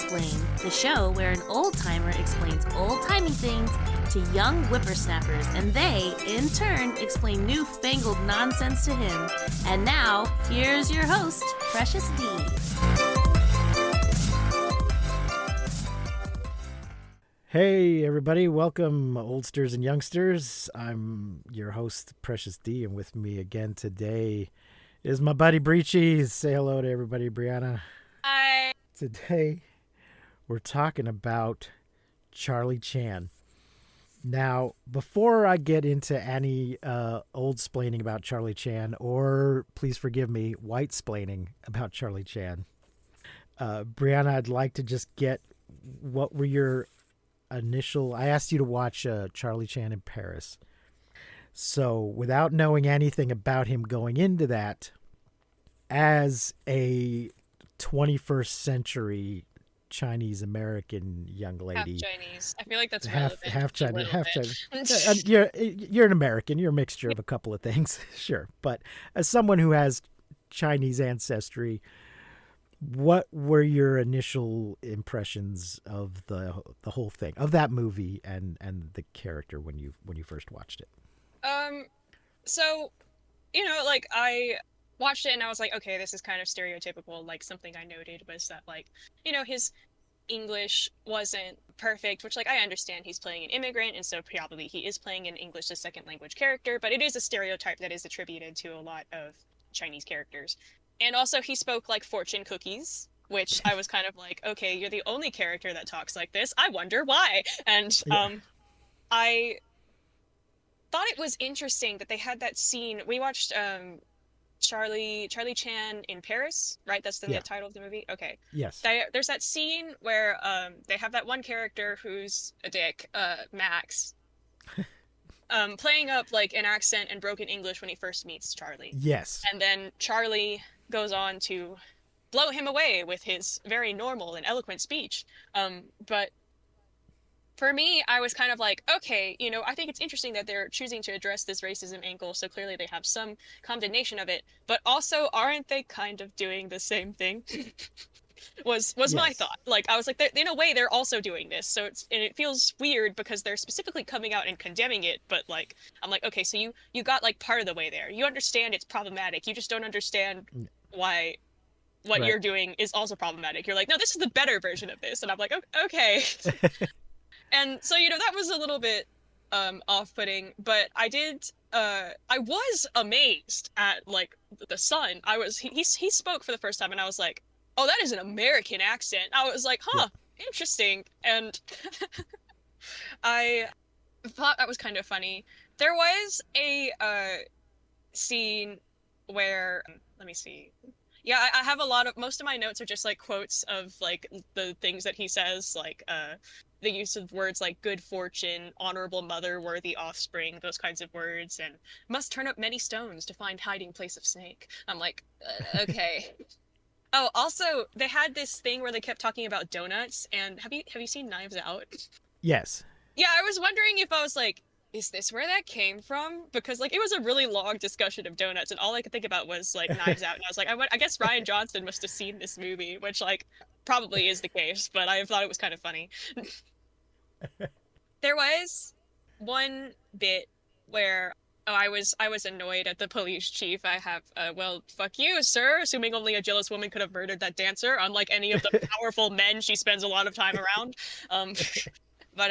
Explain, the show where an old timer explains old timey things to young whippersnappers, and they, in turn, explain newfangled nonsense to him. And now, here's your host, Precious D. Hey everybody, welcome oldsters and youngsters. I'm your host, Precious D, and with me again today is my buddy Breechies. Say hello to everybody, Brianna. Hi. Today we're talking about Charlie Chan. Now, before I get into any old-splaining about Charlie Chan, or please forgive me, white-splaining about Charlie Chan, Brianna, I'd like to just get what were your I asked you to watch Charlie Chan in Paris. So without knowing anything about him going into that, as a 21st century Chinese American young lady, Half Chinese. I feel like that's half Chinese, half Chinese. Chinese. You're an American. You're a mixture of a couple of things, sure. But as someone who has Chinese ancestry, what were your initial impressions of the whole thing, of that movie and the character when you first watched it? So, like I watched it and I was like, okay, this is kind of stereotypical. Like something I noted was that his English wasn't perfect, which I understand he's playing an immigrant and so probably he is playing an English as second language character, but it is a stereotype that is attributed to a lot of Chinese characters. And also he spoke like fortune cookies, which I was kind of like, okay, you're the only character that talks like this. I wonder why. And Yeah. I thought it was interesting that they had that scene. We watched Charlie Chan in Paris, right? That's the Yeah. title of the movie. Okay. Yes. There's that scene where they have that one character who's a dick, Max, playing up like an accent and broken English when he first meets Charlie. Yes. And then Charlie goes on to blow him away with his very normal and eloquent speech. But for me, I was kind of like, okay, I think it's interesting that they're choosing to address this racism angle, so clearly they have some condemnation of it, but also aren't they kind of doing the same thing? was my Yes. thought. Like I was like, in a way they're also doing this, so it feels weird because they're specifically coming out and condemning it, but like I'm like, okay, so you got like part of the way there. You understand it's problematic, you just don't understand why what Right. you're doing is also problematic. You're like, no, this is the better version of this, and I'm like, okay. And so that was a little bit off-putting, but I was amazed at like the son. He spoke for the first time and I was like, oh, that is an American accent. I was like, Yeah. huh, interesting. And I thought that was kind of funny. There was a scene where let me see. Yeah, I have most of my notes are just like quotes of like the things that he says, like the use of words like good fortune, honorable mother, worthy offspring, those kinds of words, and must turn up many stones to find hiding place of snake. I'm like, okay. Oh, also they had this thing where they kept talking about donuts, and have you seen Knives Out? Yes. Yeah, I was wondering if I was like, is this where that came from? Because like it was a really long discussion of donuts, and all I could think about was like Knives Out, and I was like, I guess Ryan Johnson must have seen this movie, which like probably is the case, but I thought it was kind of funny. There was one bit where I was annoyed at the police chief. I have well, fuck you, sir, assuming only a jealous woman could have murdered that dancer, unlike any of the powerful men she spends a lot of time around. Um, but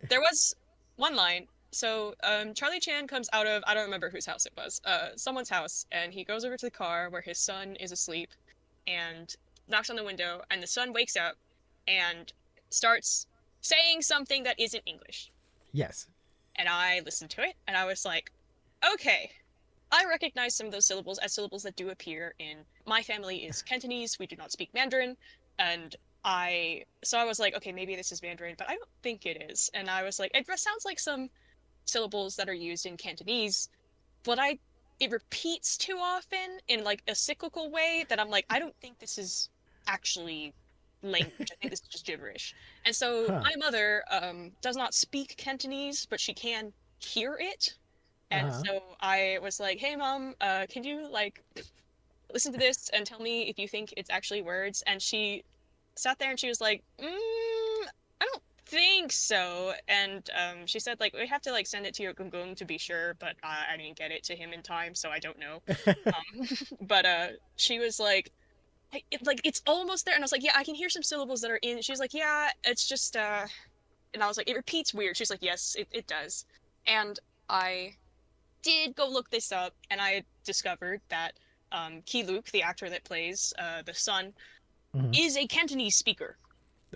there was one line. So Charlie Chan comes out of, I don't remember whose house it was, someone's house, and he goes over to the car where his son is asleep and knocks on the window, and the son wakes up and starts saying something that isn't English. Yes. And I listened to it and I was like, okay, I recognize some of those syllables as syllables that do appear in my family is Cantonese. We do not speak Mandarin. And I was like, okay, maybe this is Mandarin, but I don't think it is. And I was like, it sounds like some syllables that are used in Cantonese, but it repeats too often in like a cyclical way that I'm like, I don't think this is actually language. I think this is just gibberish. And so Huh. my mother does not speak Cantonese, but she can hear it. And Uh-huh. so I was like, hey mom, can you like listen to this and tell me if you think it's actually words? And she sat there and she was like, I don't think so. And she said like we have to like send it to your gung to be sure, but I didn't get it to him in time, so I don't know. But she was like, like it's almost there, and I was like, yeah, I can hear some syllables that are in. She's like, yeah, it's just and I was like, it repeats weird. She's like, yes, it does. And I did go look this up, and I discovered that Ki Luke, the actor that plays the son, Mhm. is a Cantonese speaker,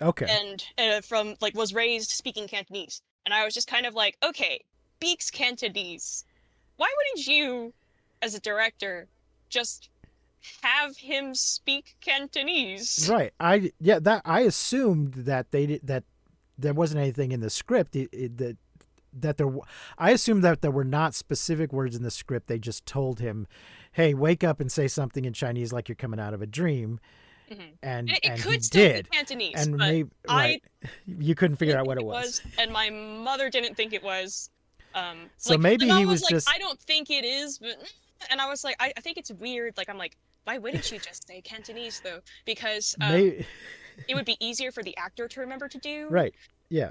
Okay. and from like was raised speaking Cantonese. And I was just kind of like, okay, speaks Cantonese. Why wouldn't you, as a director, just have him speak Cantonese? Right. I assumed that that there wasn't anything in the script that I assumed that there were not specific words in the script. They just told him, "Hey, wake up and say something in Chinese like you're coming out of a dream." Mm-hmm. And It he could still be did. Cantonese, And but maybe I right. You couldn't figure didn't out think what it it was. was, and my mother didn't think it was. So Like my maybe he mom was was like, just I don't think it is, but and I was like, I think it's weird. Like I'm like, why wouldn't you just say Cantonese though? Because maybe it would be easier for the actor to remember to do. right. Yeah.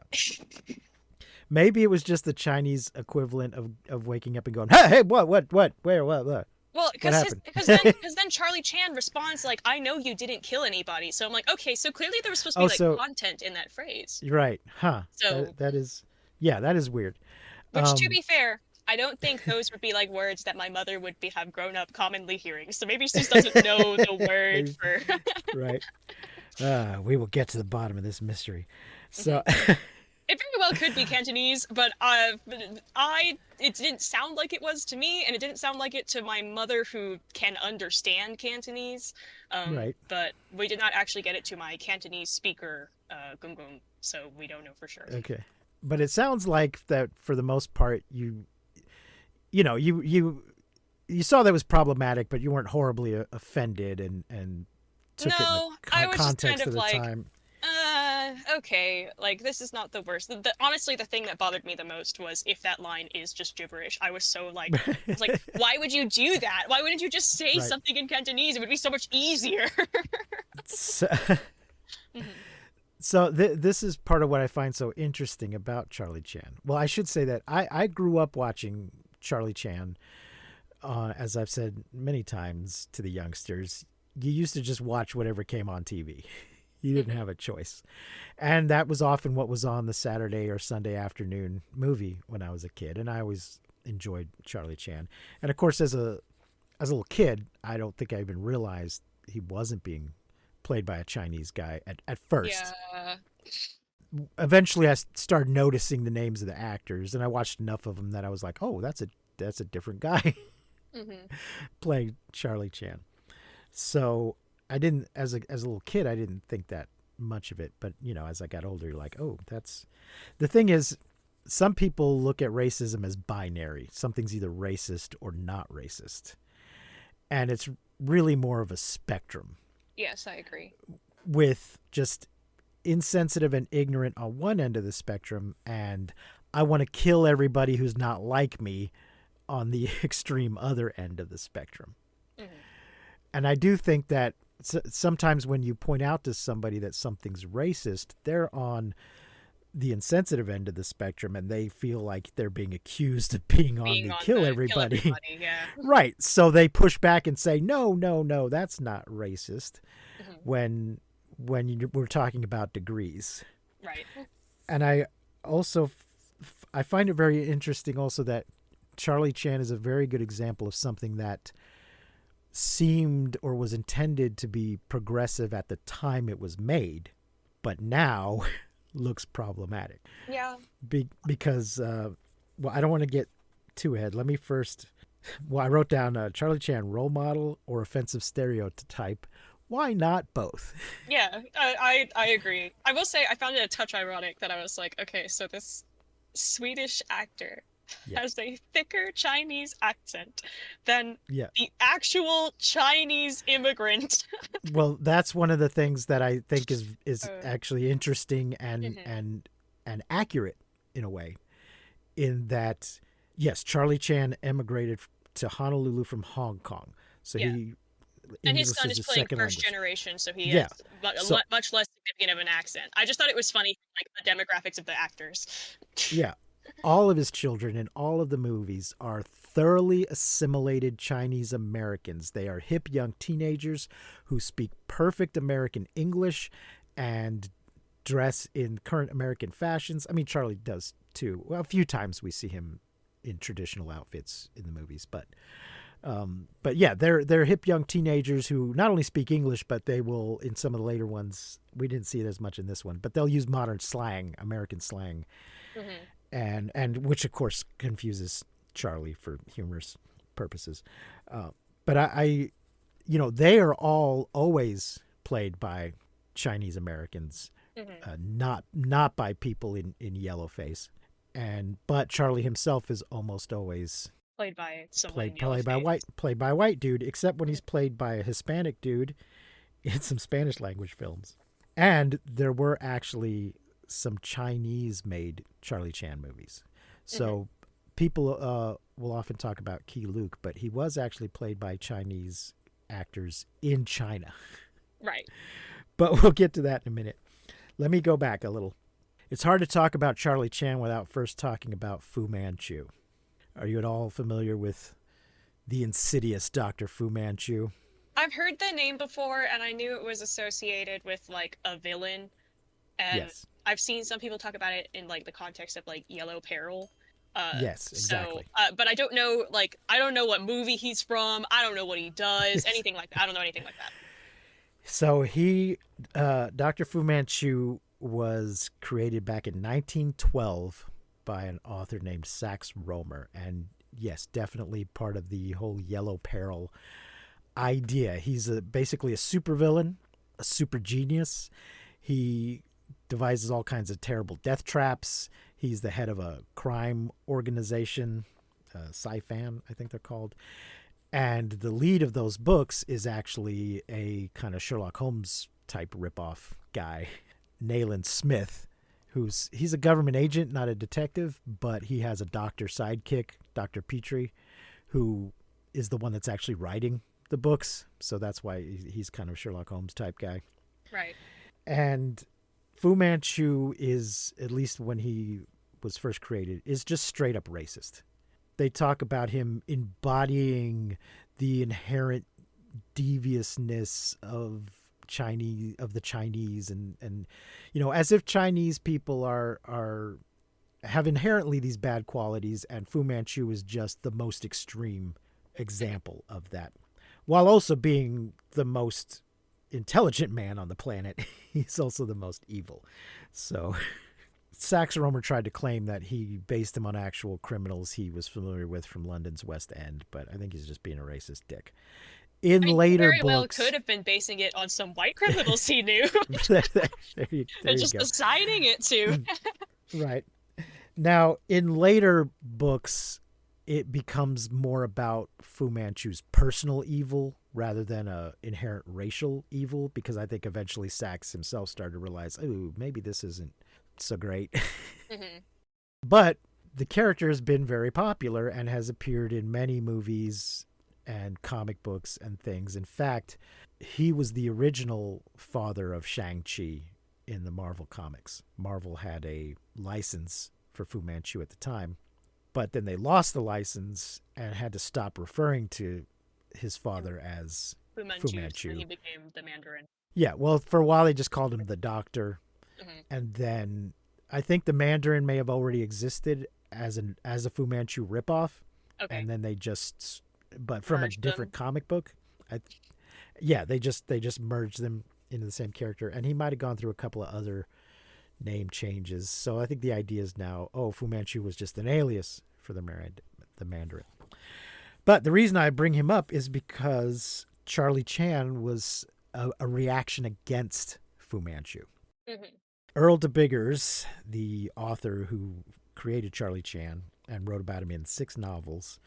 Maybe it was just the Chinese equivalent of waking up and going, "Hey, hey, what, where, what? Well, What because happened?" because then Charlie Chan responds like, I know you didn't kill anybody. So I'm like, okay, so clearly there was supposed to be Oh, like so content in that phrase. right, huh? So, That is, yeah, that is weird. which to be fair, I don't think those would be like words that my mother would be have grown up commonly hearing. So maybe she just doesn't know the word Maybe- for. right. We will get to the bottom of this mystery. So, It very well could be Cantonese, but it didn't sound like it was to me, and it didn't sound like it to my mother who can understand Cantonese. right. But we did not actually get it to my Cantonese speaker, Gung Gung, so we don't know for sure. Okay. But it sounds like that for the most part you know, you saw that was problematic, but you weren't horribly offended and took it in the No, I was just kind context of of the like, time. okay, like this is not the worst. Honestly, the thing that bothered me the most was if that line is just gibberish. I was so like, I was like, why would you do that? Why wouldn't you just say Right. something in Cantonese? It would be so much easier. So, Mhm. so this is part of what I find so interesting about Charlie Chan. Well, I should say that I grew up watching Charlie Chan. As I've said many times to the youngsters, you used to just watch whatever came on TV. You didn't have a choice. And that was often what was on the Saturday or Sunday afternoon movie when I was a kid. And I always enjoyed Charlie Chan. And of course, as a little kid, I don't think I even realized he wasn't being played by a Chinese guy at first. Yeah. Eventually, I started noticing the names of the actors, and I watched enough of them that I was like, oh, that's a different guy Hmm. playing Charlie Chan. So I didn't, as a little kid, I didn't think that much of it. But you know, as I got older, you're like, oh, that's the thing is, some people look at racism as binary. Something's either racist or not racist, and it's really more of a spectrum Yes, I agree. with just insensitive and ignorant on one end of the spectrum, and I want to kill everybody who's not like me on the extreme other end of the spectrum. Hmm. And I do think that sometimes when you point out to somebody that something's racist, they're on the insensitive end of the spectrum and they feel like they're being accused of being on Being the on kill the everybody. yeah. Right. So they push back and say, no, that's not racist Hmm. when we're talking about degrees. Right. And I also I find it very interesting also that Charlie Chan is a very good example of something that seemed or was intended to be progressive at the time it was made, but now looks problematic. Yeah. Because, well, I don't want to get too ahead. Let me first, well, I wrote down Charlie Chan, role model or offensive stereotype. Why not both? Yeah, I agree. I will say I found it a touch ironic that I was like, okay, so this Swedish actor Yeah. has a thicker Chinese accent than Yeah. the actual Chinese immigrant. Well, that's one of the things that I think is Uh, actually interesting mhm. and accurate in a way, in that yes, Charlie Chan emigrated to Honolulu from Hong Kong, so Yeah. he And his English son is is his playing second first language. generation, so he Yeah. has So much less significant of an accent. I just thought it was funny, like the demographics of the actors. yeah, all of his children in all of the movies are thoroughly assimilated Chinese Americans. They are hip young teenagers who speak perfect American English and dress in current American fashions. I mean, Charlie does too. Well, a few times we see him in traditional outfits in the movies, but yeah, they're hip young teenagers who not only speak English, but they will in some of the later ones. We didn't see it as much in this one, but they'll use modern slang, American slang, Hmm. and which of course confuses Charlie for humorous purposes. But I, they are all always played by Chinese Americans, Hmm. not by people in yellowface, but Charlie himself is almost always Played by someone in played yellow played by face. a white dude, except when he's played by a Hispanic dude in some Spanish language films. And there were actually some Chinese made Charlie Chan movies. Hmm. So people will often talk about Key Luke, but he was actually played by Chinese actors in China. Right. But we'll get to that in a minute. Let me go back a little. It's hard to talk about Charlie Chan without first talking about Fu Manchu. Are you at all familiar with the insidious Dr. Fu Manchu? I've heard the name before, and I knew it was associated with like a villain, and Yes. I've seen some people talk about it in like the context of like Yellow Peril. Yes, exactly. But I don't know, like, I don't know what movie he's from. I don't know what he does, anything like that. I don't know anything like that. So Dr. Fu Manchu was created back in 1912 by an author named Sax Rohmer. And yes, definitely part of the whole Yellow Peril idea. He's basically a supervillain, a super genius. He devises all kinds of terrible death traps. He's the head of a crime organization, Sci-Fan, I think they're called. And the lead of those books is actually a kind of Sherlock Holmes type ripoff guy, Nayland Smith, he's a government agent, not a detective, but he has a doctor sidekick, Dr. Petrie, who is the one that's actually writing the books. So that's why he's kind of a Sherlock Holmes type guy. Right. And Fu Manchu is, at least when he was first created, is just straight up racist. They talk about him embodying the inherent deviousness of the Chinese, and as if Chinese people are have inherently these bad qualities, and Fu Manchu is just the most extreme example of that, while also being the most intelligent man on the planet. He's also the most evil. So Sax Rohmer tried to claim that he based him on actual criminals he was familiar with from London's West End, but I think he's just being a racist dick. In I mean, he later very well could books, have been basing it on some white criminals he knew there, and you just go. assigning it to. Right. Now, in later books, it becomes more about Fu Manchu's personal evil rather than a inherent racial evil, because I think eventually Sachs himself started to realize, oh, maybe this isn't so great. Hmm. But the character has been very popular and has appeared in many movies and comic books and things. In fact, he was the original father of Shang-Chi in the Marvel comics. Marvel had a license for Fu Manchu at the time, but then they lost the license and had to stop referring to his father as Fu Fu Manchu, so then Manchu. he became the Mandarin. Yeah, well, for a while they just called him the Doctor, Hmm. and then I think the Mandarin may have already existed as a Fu Manchu ripoff, Okay. and then they just, but from a Merged them. different comic book. I, yeah, they just merged them into the same character, and he might have gone through a couple of other name changes. So I think the idea is now, oh, Fu Manchu was just an alias for the Mandarin. But the reason I bring him up is because Charlie Chan was a reaction against Fu Manchu. Hmm. Earl de Biggers, the author who created Charlie Chan and wrote about him in 6 novels,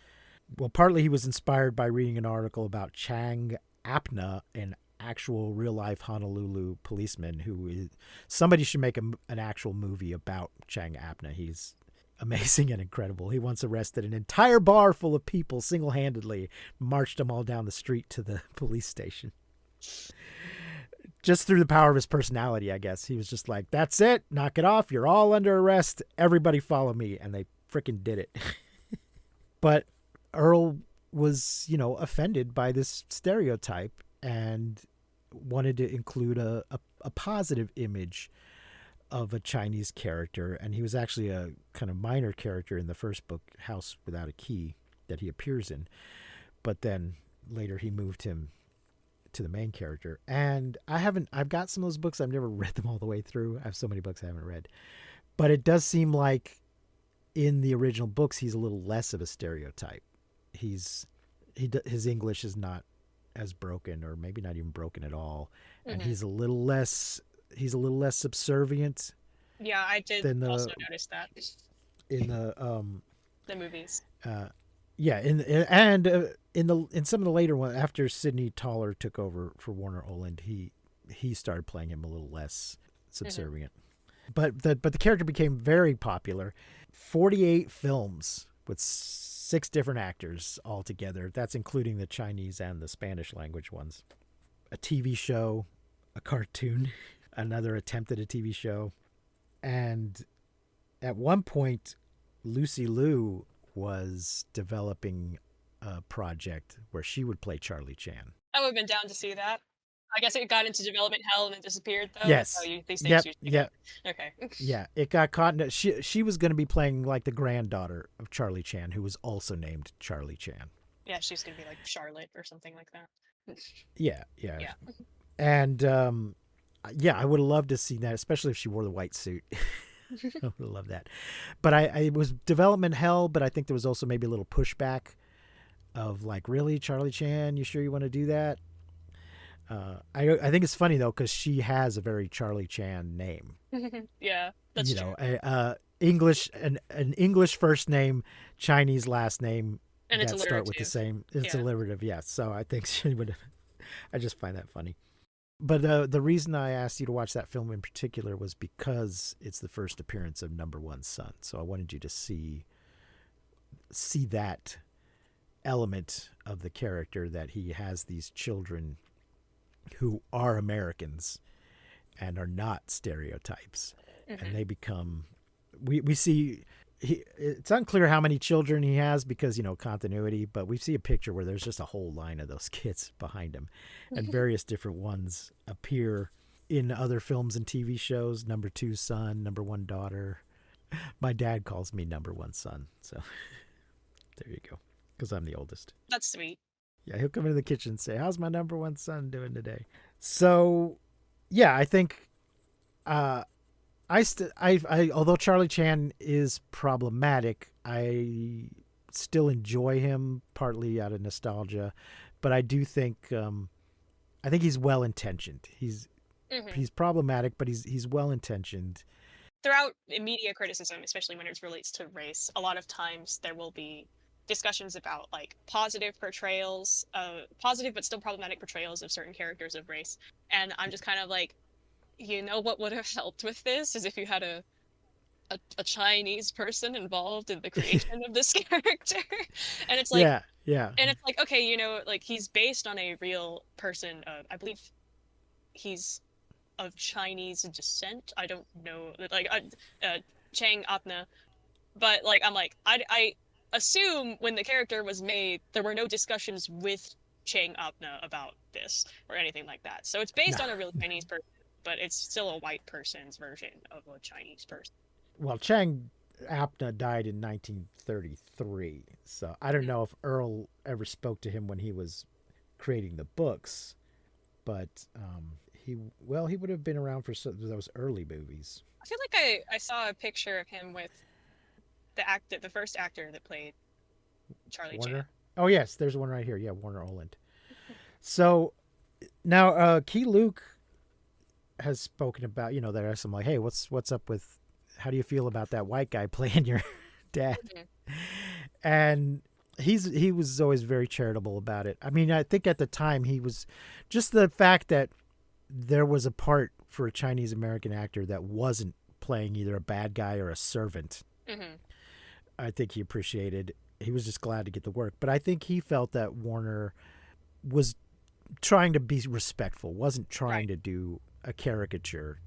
well, partly he was inspired by reading an article about Chang Apna, an actual real life Honolulu policeman somebody should make an actual movie about Chang Apna. He's amazing and incredible. He once arrested an entire bar full of people single-handedly, marched them all down the street to the police station. Just through the power of his personality, I guess. He was just like, that's it, knock it off, you're all under arrest, everybody follow me. And they freaking did it. But Earl was, offended by this stereotype and wanted to include a positive image of a Chinese character. And he was actually a kind of minor character in the first book, House Without a Key, that he appears in. But then later he moved him to the main character. And I've got some of those books. I've never read them all the way through. I have so many books I haven't read. But it does seem like in the original books, he's a little less of a stereotype. His English is not as broken, or maybe not even broken at all. And he's a little less subservient. Yeah, I did also notice that. In the movies. In some of the later ones, after Sidney Toller took over for Warner Oland, he started playing him a little less subservient. But the character became very popular. 48 films with 6 different actors altogether. That's including the Chinese and the Spanish language ones. A TV show, a cartoon, another attempt at a TV show. And at one point, Lucy Liu was developing a project where she would play Charlie Chan. I would have been down to see that. I guess it got into development hell and then disappeared, though. Yes. So these things Okay. Yeah, it got caught in she was going to be playing like the granddaughter of Charlie Chan, who was also named Charlie Chan. Yeah, she's going to be like Charlotte or something like that. Yeah. And I would have loved to see that, especially if she wore the white suit. I would have loved that. But it was development hell, but I think there was also maybe a little pushback of like, really, Charlie Chan, you sure you want to do that? I think it's funny though, because she has a very Charlie Chan name. Yeah, that's true. English an English first name, Chinese last name, and that start with the same. It's alliterative, yes. So I think she would. I just find that funny. But the reason I asked you to watch that film in particular was because it's the first appearance of Number One's son. So I wanted you to see that element of the character, that he has these children who are Americans and are not stereotypes. And they become, we see, it's unclear how many children he has because, continuity, but we see a picture where there's just a whole line of those kids behind him, and various different ones appear in other films and TV shows. Number 2 son, Number 1 daughter. My dad calls me Number 1 son. So there you go. Because I'm the oldest. That's sweet. Yeah, he'll come into the kitchen and say, how's my Number 1 son doing today? So, yeah, I think although Charlie Chan is problematic, I still enjoy him, partly out of nostalgia. But I do think I think he's well-intentioned. He's problematic, but he's well-intentioned. Throughout media criticism, especially when it relates to race, a lot of times there will be discussions about like positive portrayals, positive but still problematic portrayals of certain characters of race. And I'm just kind of like, what would have helped with this is if you had a Chinese person involved in the creation of this character. And it's like, yeah. And it's like, okay, like he's based on a real person. I believe he's of Chinese descent. I don't know, like Chang Apna. But like, I'm like, I assume when the character was made, there were no discussions with Chang Apna about this or anything like that. So it's based on a real Chinese person, but it's still a white person's version of a Chinese person. Well, Chang Apna died in 1933, so I don't know if Earl ever spoke to him when he was creating the books, but he would have been around for those early movies. I feel like I saw a picture of him with the first actor that played Charlie Chan. Oh yes, there's one right here. Yeah, Warner Oland. So now Key Luke has spoken about, there are some like, hey, what's up with, how do you feel about that white guy playing your dad? And he was always very charitable about it. I mean, I think at the time he was, just the fact that there was a part for a Chinese American actor that wasn't playing either a bad guy or a servant I think he appreciated. He was just glad to get the work. But I think he felt that Warner was trying to be respectful, wasn't trying to do a caricature.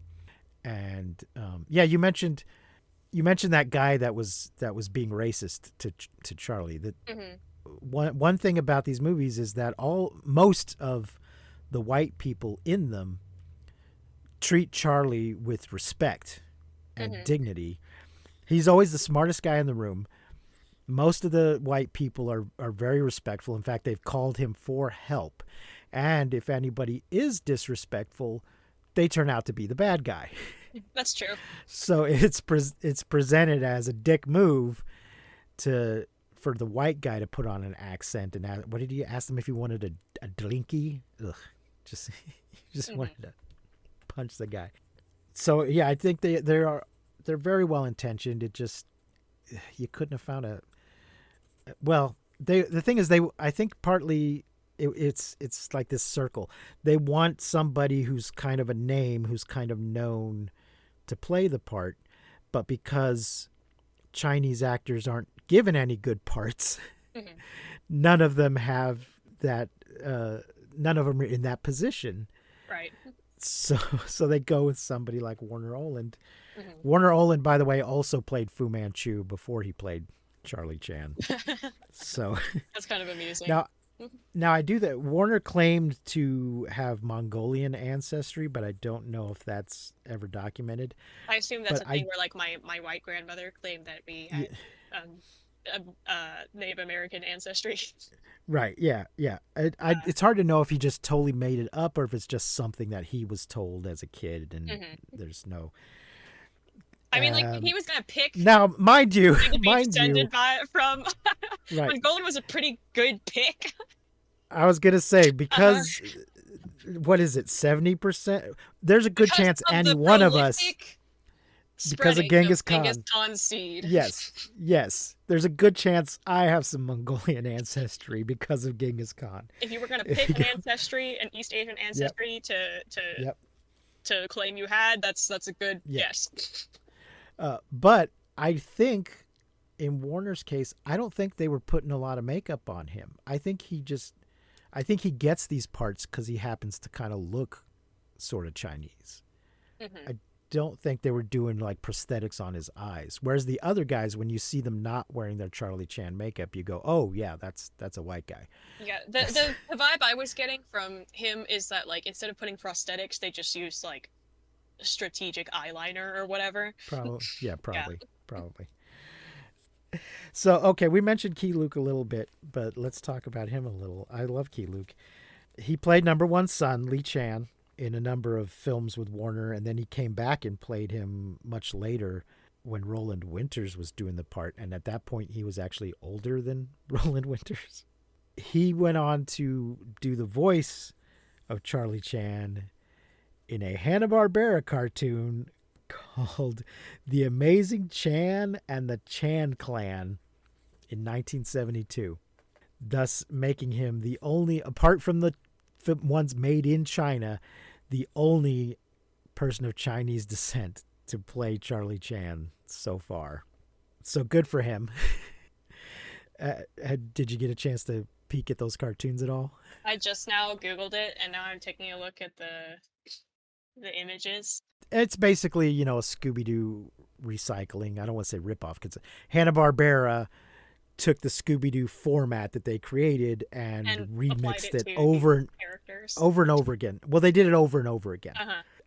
And yeah, you mentioned that guy that was being racist to Charlie. That one thing about these movies is that most of the white people in them treat Charlie with respect and dignity. He's always the smartest guy in the room. Most of the white people are very respectful. In fact, they've called him for help. And if anybody is disrespectful, they turn out to be the bad guy. That's true. So it's presented as a dick move for the white guy to put on an accent and what did he ask him if he wanted a drinky? Ugh, just wanted to punch the guy. So yeah, I think they're very well intentioned. It just you couldn't have found a well. The thing is I think partly it's like this circle. They want somebody who's kind of a name, who's kind of known to play the part, but because Chinese actors aren't given any good parts, none of them have that. None of them are in that position. Right. So they go with somebody like Warner Oland. Warner Oland, by the way, also played Fu Manchu before he played Charlie Chan. So that's kind of amusing. Now I do that. Warner claimed to have Mongolian ancestry, but I don't know if that's ever documented. I assume that's a thing where like my white grandmother claimed that we had Native American ancestry. Right. Yeah. It's hard to know if he just totally made it up or if it's just something that he was told as a kid, and there's no. I mean, like he was gonna pick. Now, mind you, Mongolian was a pretty good pick. I was gonna say because what is it, 70%? There's a good chance any one of us. Because of Genghis Khan. Genghis Khan seed. Yes. There's a good chance I have some Mongolian ancestry because of Genghis Khan. If you were going to pick an ancestry, an East Asian ancestry to claim you had, that's a good guess. But I think in Warner's case, I don't think they were putting a lot of makeup on him. I think he gets these parts because he happens to kind of look sort of Chinese. I don't think they were doing like prosthetics on his eyes. Whereas the other guys, when you see them not wearing their Charlie Chan makeup, you go, "Oh yeah, that's a white guy." Yeah, the vibe I was getting from him is that like instead of putting prosthetics, they just use like strategic eyeliner or whatever. Probably. So okay, we mentioned Key Luke a little bit, but let's talk about him a little. I love Key Luke. He played number one son, Lee Chan, in a number of films with Warner, and then he came back and played him much later when Roland Winters was doing the part, and at that point he was actually older than Roland Winters. He went on to do the voice of Charlie Chan in a Hanna-Barbera cartoon called The Amazing Chan and the Chan Clan in 1972, thus making him the only, apart from the ones made in China, the only person of Chinese descent to play Charlie Chan so far. So good for him. Did you get a chance to peek at those cartoons at all? I just now Googled it, and now I'm taking a look at the images. It's basically, a Scooby-Doo recycling. I don't want to say ripoff because Hanna-Barbera took the Scooby-Doo format that they created and remixed it over and over again. Well, they did it over and over again.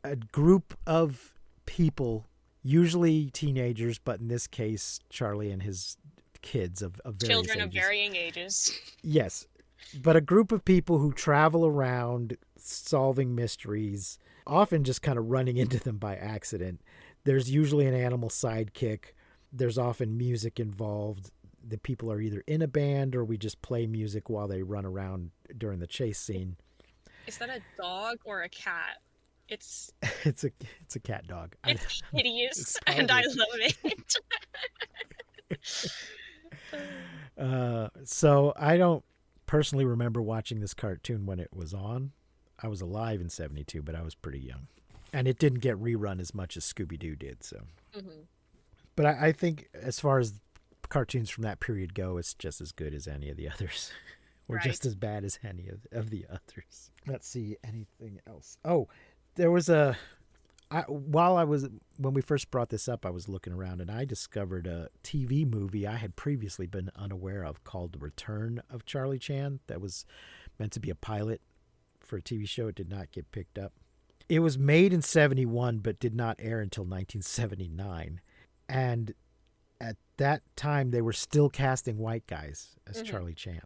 A group of people, usually teenagers, but in this case, Charlie and his kids of various children ages. Of varying ages. Yes, but a group of people who travel around solving mysteries, often just kind of running into them by accident. There's usually an animal sidekick. There's often music involved. The people are either in a band or we just play music while they run around during the chase scene. Is that a dog or a cat? It's a cat dog. It's hideous and I love it. So I don't personally remember watching this cartoon when it was on. I was alive in 72, but I was pretty young. And it didn't get rerun as much as Scooby-Doo did. So, But I think as far as cartoons from that period go, it's just as good as any of the others. Or Right. just as bad as any of the others. Let's see, anything else. Oh, there was when we first brought this up, I was looking around and I discovered a TV movie I had previously been unaware of called The Return of Charlie Chan. That was meant to be a pilot for a TV show. It did not get picked up. It was made in 1971 but did not air until 1979. And at that time, they were still casting white guys as Charlie Chan.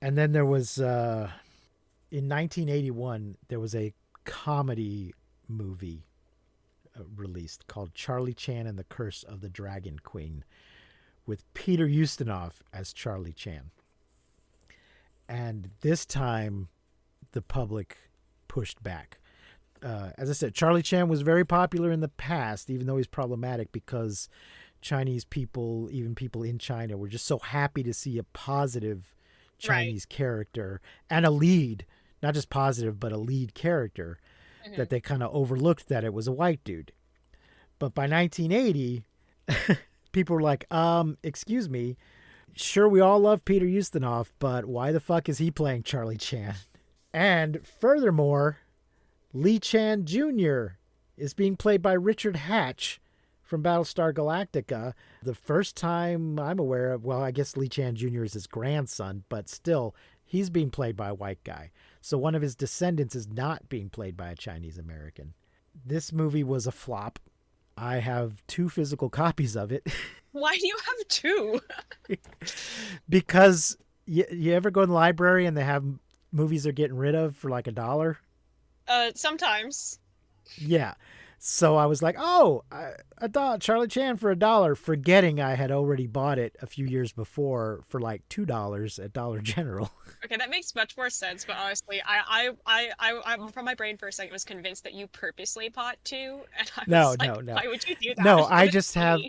And then there was, in 1981, there was a comedy movie released called Charlie Chan and the Curse of the Dragon Queen with Peter Ustinov as Charlie Chan. And this time, the public pushed back. As I said, Charlie Chan was very popular in the past, even though he's problematic because Chinese people, even people in China, were just so happy to see a positive Chinese character and a lead, not just positive, but a lead character, that they kind of overlooked that it was a white dude. But by 1980, people were like, excuse me, sure, we all love Peter Ustinov, but why the fuck is he playing Charlie Chan? And furthermore, Lee Chan Jr. is being played by Richard Hatch from Battlestar Galactica. The first time I'm aware of, well, I guess Lee Chan Jr. is his grandson, but still, he's being played by a white guy. So one of his descendants is not being played by a Chinese American. This movie was a flop. I have 2 physical copies of it. Why do you have 2? Because you ever go in the library and they have movies they're getting rid of for like $1? Sometimes. Yeah. So I was like, oh, Charlie Chan for $1, forgetting I had already bought it a few years before for like $2 at Dollar General. Okay, that makes much more sense. But honestly, I from my brain for a second was convinced that you purposely bought 2, and I was No. why would you do that? No, I just have,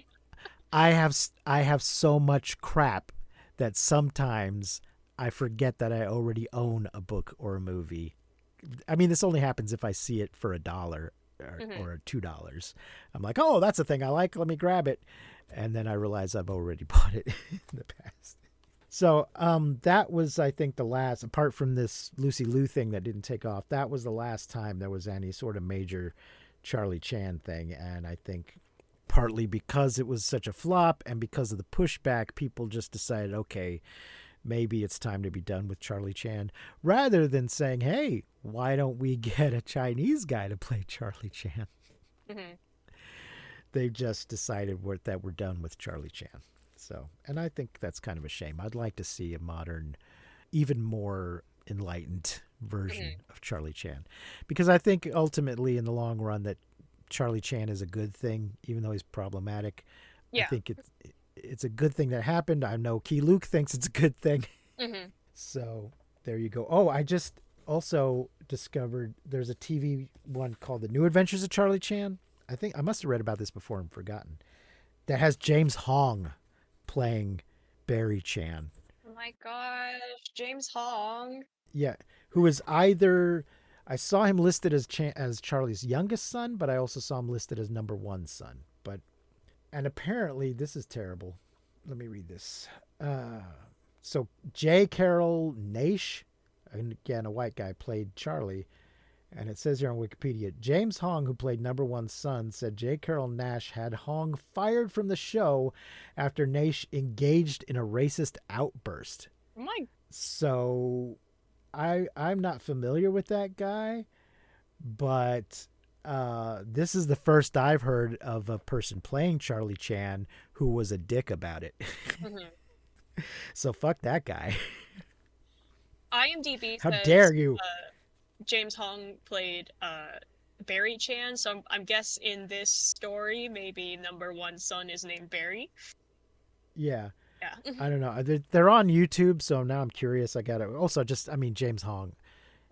I have so much crap that sometimes I forget that I already own a book or a movie. I mean, this only happens if I see it for $1 or $2. I'm like, oh, that's a thing I like. Let me grab it. And then I realize I've already bought it in the past. So that was, I think, the last, apart from this Lucy Liu thing that didn't take off, that was the last time there was any sort of major Charlie Chan thing. And I think partly because it was such a flop and because of the pushback, people just decided, okay, maybe it's time to be done with Charlie Chan, rather than saying, hey, why don't we get a Chinese guy to play Charlie Chan? They've just decided that we're done with Charlie Chan. So, and I think that's kind of a shame. I'd like to see a modern, even more enlightened version of Charlie Chan, because I think ultimately in the long run that Charlie Chan is a good thing, even though he's problematic. Yeah. I think it's a good thing that happened. I know Key Luke thinks it's a good thing. So there you go. Oh, I just also discovered there's a TV one called The New Adventures of Charlie Chan. I think I must have read about this before and forgotten. That has James Hong playing Barry Chan. Oh my gosh, James Hong. Yeah, who is either, I saw him listed as Charlie's youngest son, but I also saw him listed as number 1 son. And apparently, this is terrible. Let me read this. So J. Carroll Naish, again, a white guy, played Charlie. And it says here on Wikipedia, James Hong, who played number 1 son, said J. Carroll Nash had Hong fired from the show after Naish engaged in a racist outburst. Oh my. So I'm not familiar with that guy, but this is the first I've heard of a person playing Charlie Chan who was a dick about it. So fuck that guy. IMDb How says, dare you? James Hong played Barry Chan, so I'm guess in this story maybe number 1 son is named Barry. Yeah. Yeah. I don't know. They're on YouTube, so now I'm curious. I gotta also James Hong.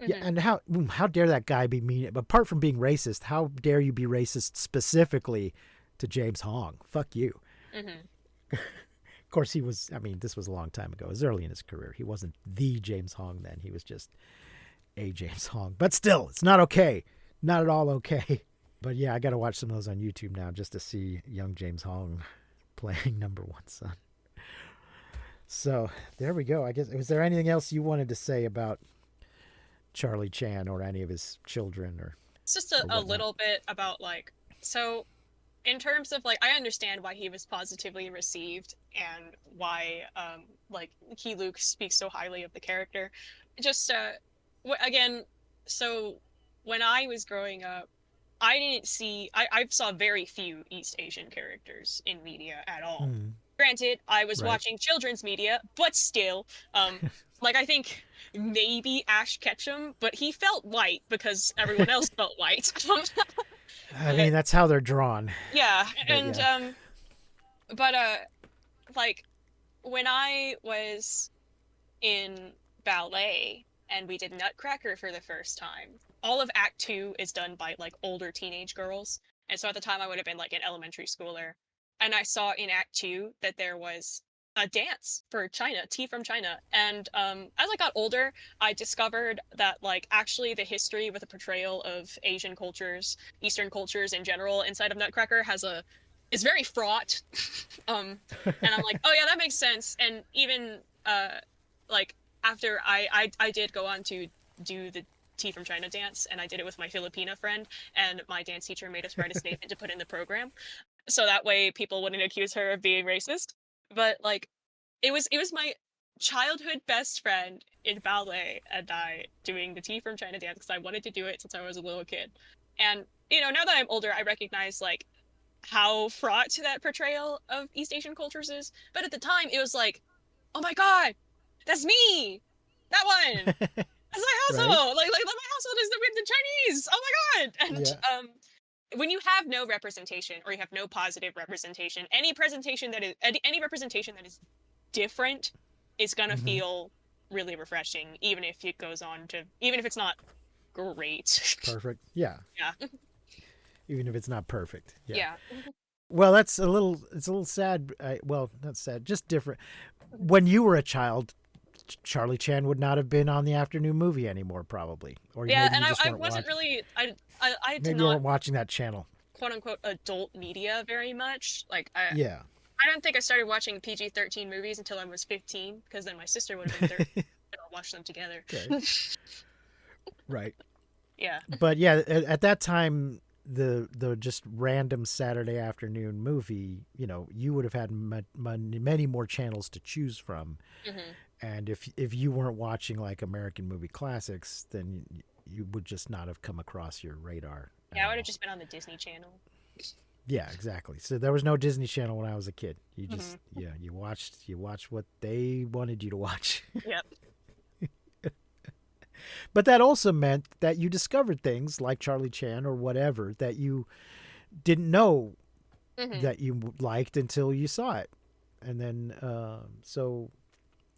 Yeah, and how dare that guy be mean? Apart from being racist, how dare you be racist specifically to James Hong? Fuck you. Of course, he was. I mean, this was a long time ago. It was early in his career. He wasn't the James Hong then. He was just a James Hong. But still, it's not okay. Not at all okay. But yeah, I got to watch some of those on YouTube now just to see young James Hong playing number 1 son. So there we go. I guess, was there anything else you wanted to say about Charlie Chan or any of his children It's just or a whatnot? little bit about like, so in terms of like, I understand why he was positively received and why like Key Luke speaks so highly of the character. Just again, so when I was growing up, I didn't see I saw very few East Asian characters in media at all. Hmm. Granted, I was Right. watching children's media, but still, like I think maybe Ash Ketchum, but he felt white because everyone else felt white. I mean, that's how they're drawn. Yeah, But and yeah. but like when I was in ballet and we did Nutcracker for the first time, all of Act Two is done by like older teenage girls. And so at the time I would have been like an elementary schooler. And I saw in Act Two that there was a dance for China, Tea from China. And as I got older, I discovered that like actually the history with the portrayal of Asian cultures, Eastern cultures in general inside of Nutcracker has a is very fraught. And I'm like, oh yeah, that makes sense. And even like after I did go on to do the Tea from China dance, and I did it with my Filipina friend, and my dance teacher made us write a statement to put in the program, so that way people wouldn't accuse her of being racist. But like, it was my childhood best friend in ballet and I doing the Tea from China dance because I wanted to do it since I was a little kid, and now that I'm older, I recognize like how fraught that portrayal of East Asian cultures is. But at the time, it was like, oh my god, that's me, that one. That's my Right. household. Like my household is the Chinese. Oh my god! And Yeah. when you have no representation or you have no positive representation, any representation that is different is gonna Hmm. feel really refreshing, even if it's not great. Perfect. Yeah. Yeah, Even if it's not perfect. Yeah. yeah. Well, it's a little sad. Well, not sad, just different. When you were a child, Charlie Chan would not have been on the afternoon movie anymore, probably, or Yeah, maybe and you just I weren't wasn't watching. really I did Maybe you not weren't watching that channel. quote unquote adult media very much. Like Yeah. I don't think I started watching PG-13 movies until I was 15 because then my sister would have been 13 and I'll watch them together. Okay. Right. Yeah. But yeah, at that time, the just random Saturday afternoon movie, you would have had many more channels to choose from, Hmm. and if you weren't watching like American movie classics, then you would just not have come across your radar at Yeah, I would have all. just been on the Disney Channel. Yeah, exactly. So there was no Disney Channel when I was a kid. You just Hmm. yeah, you watched what they wanted you to watch. Yep. But that also meant that you discovered things like Charlie Chan or whatever that you didn't know Hmm. that you liked until you saw it. And then so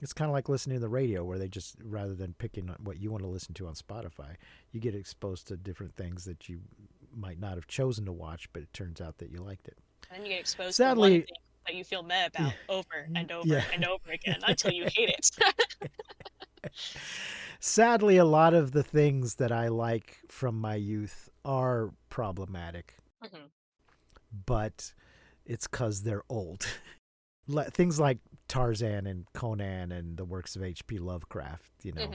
it's kind of like listening to the radio where they just rather than picking what you want to listen to on Spotify, you get exposed to different things that you might not have chosen to watch, but it turns out that you liked it. And then you get exposed to one Sadly, thing that you feel mad yeah, about over and yeah. over and over again until you hate it. Sadly, a lot of the things that I like from my youth are problematic, Hmm. but it's because they're old. Things like Tarzan and Conan and the works of H.P. Lovecraft, Hmm.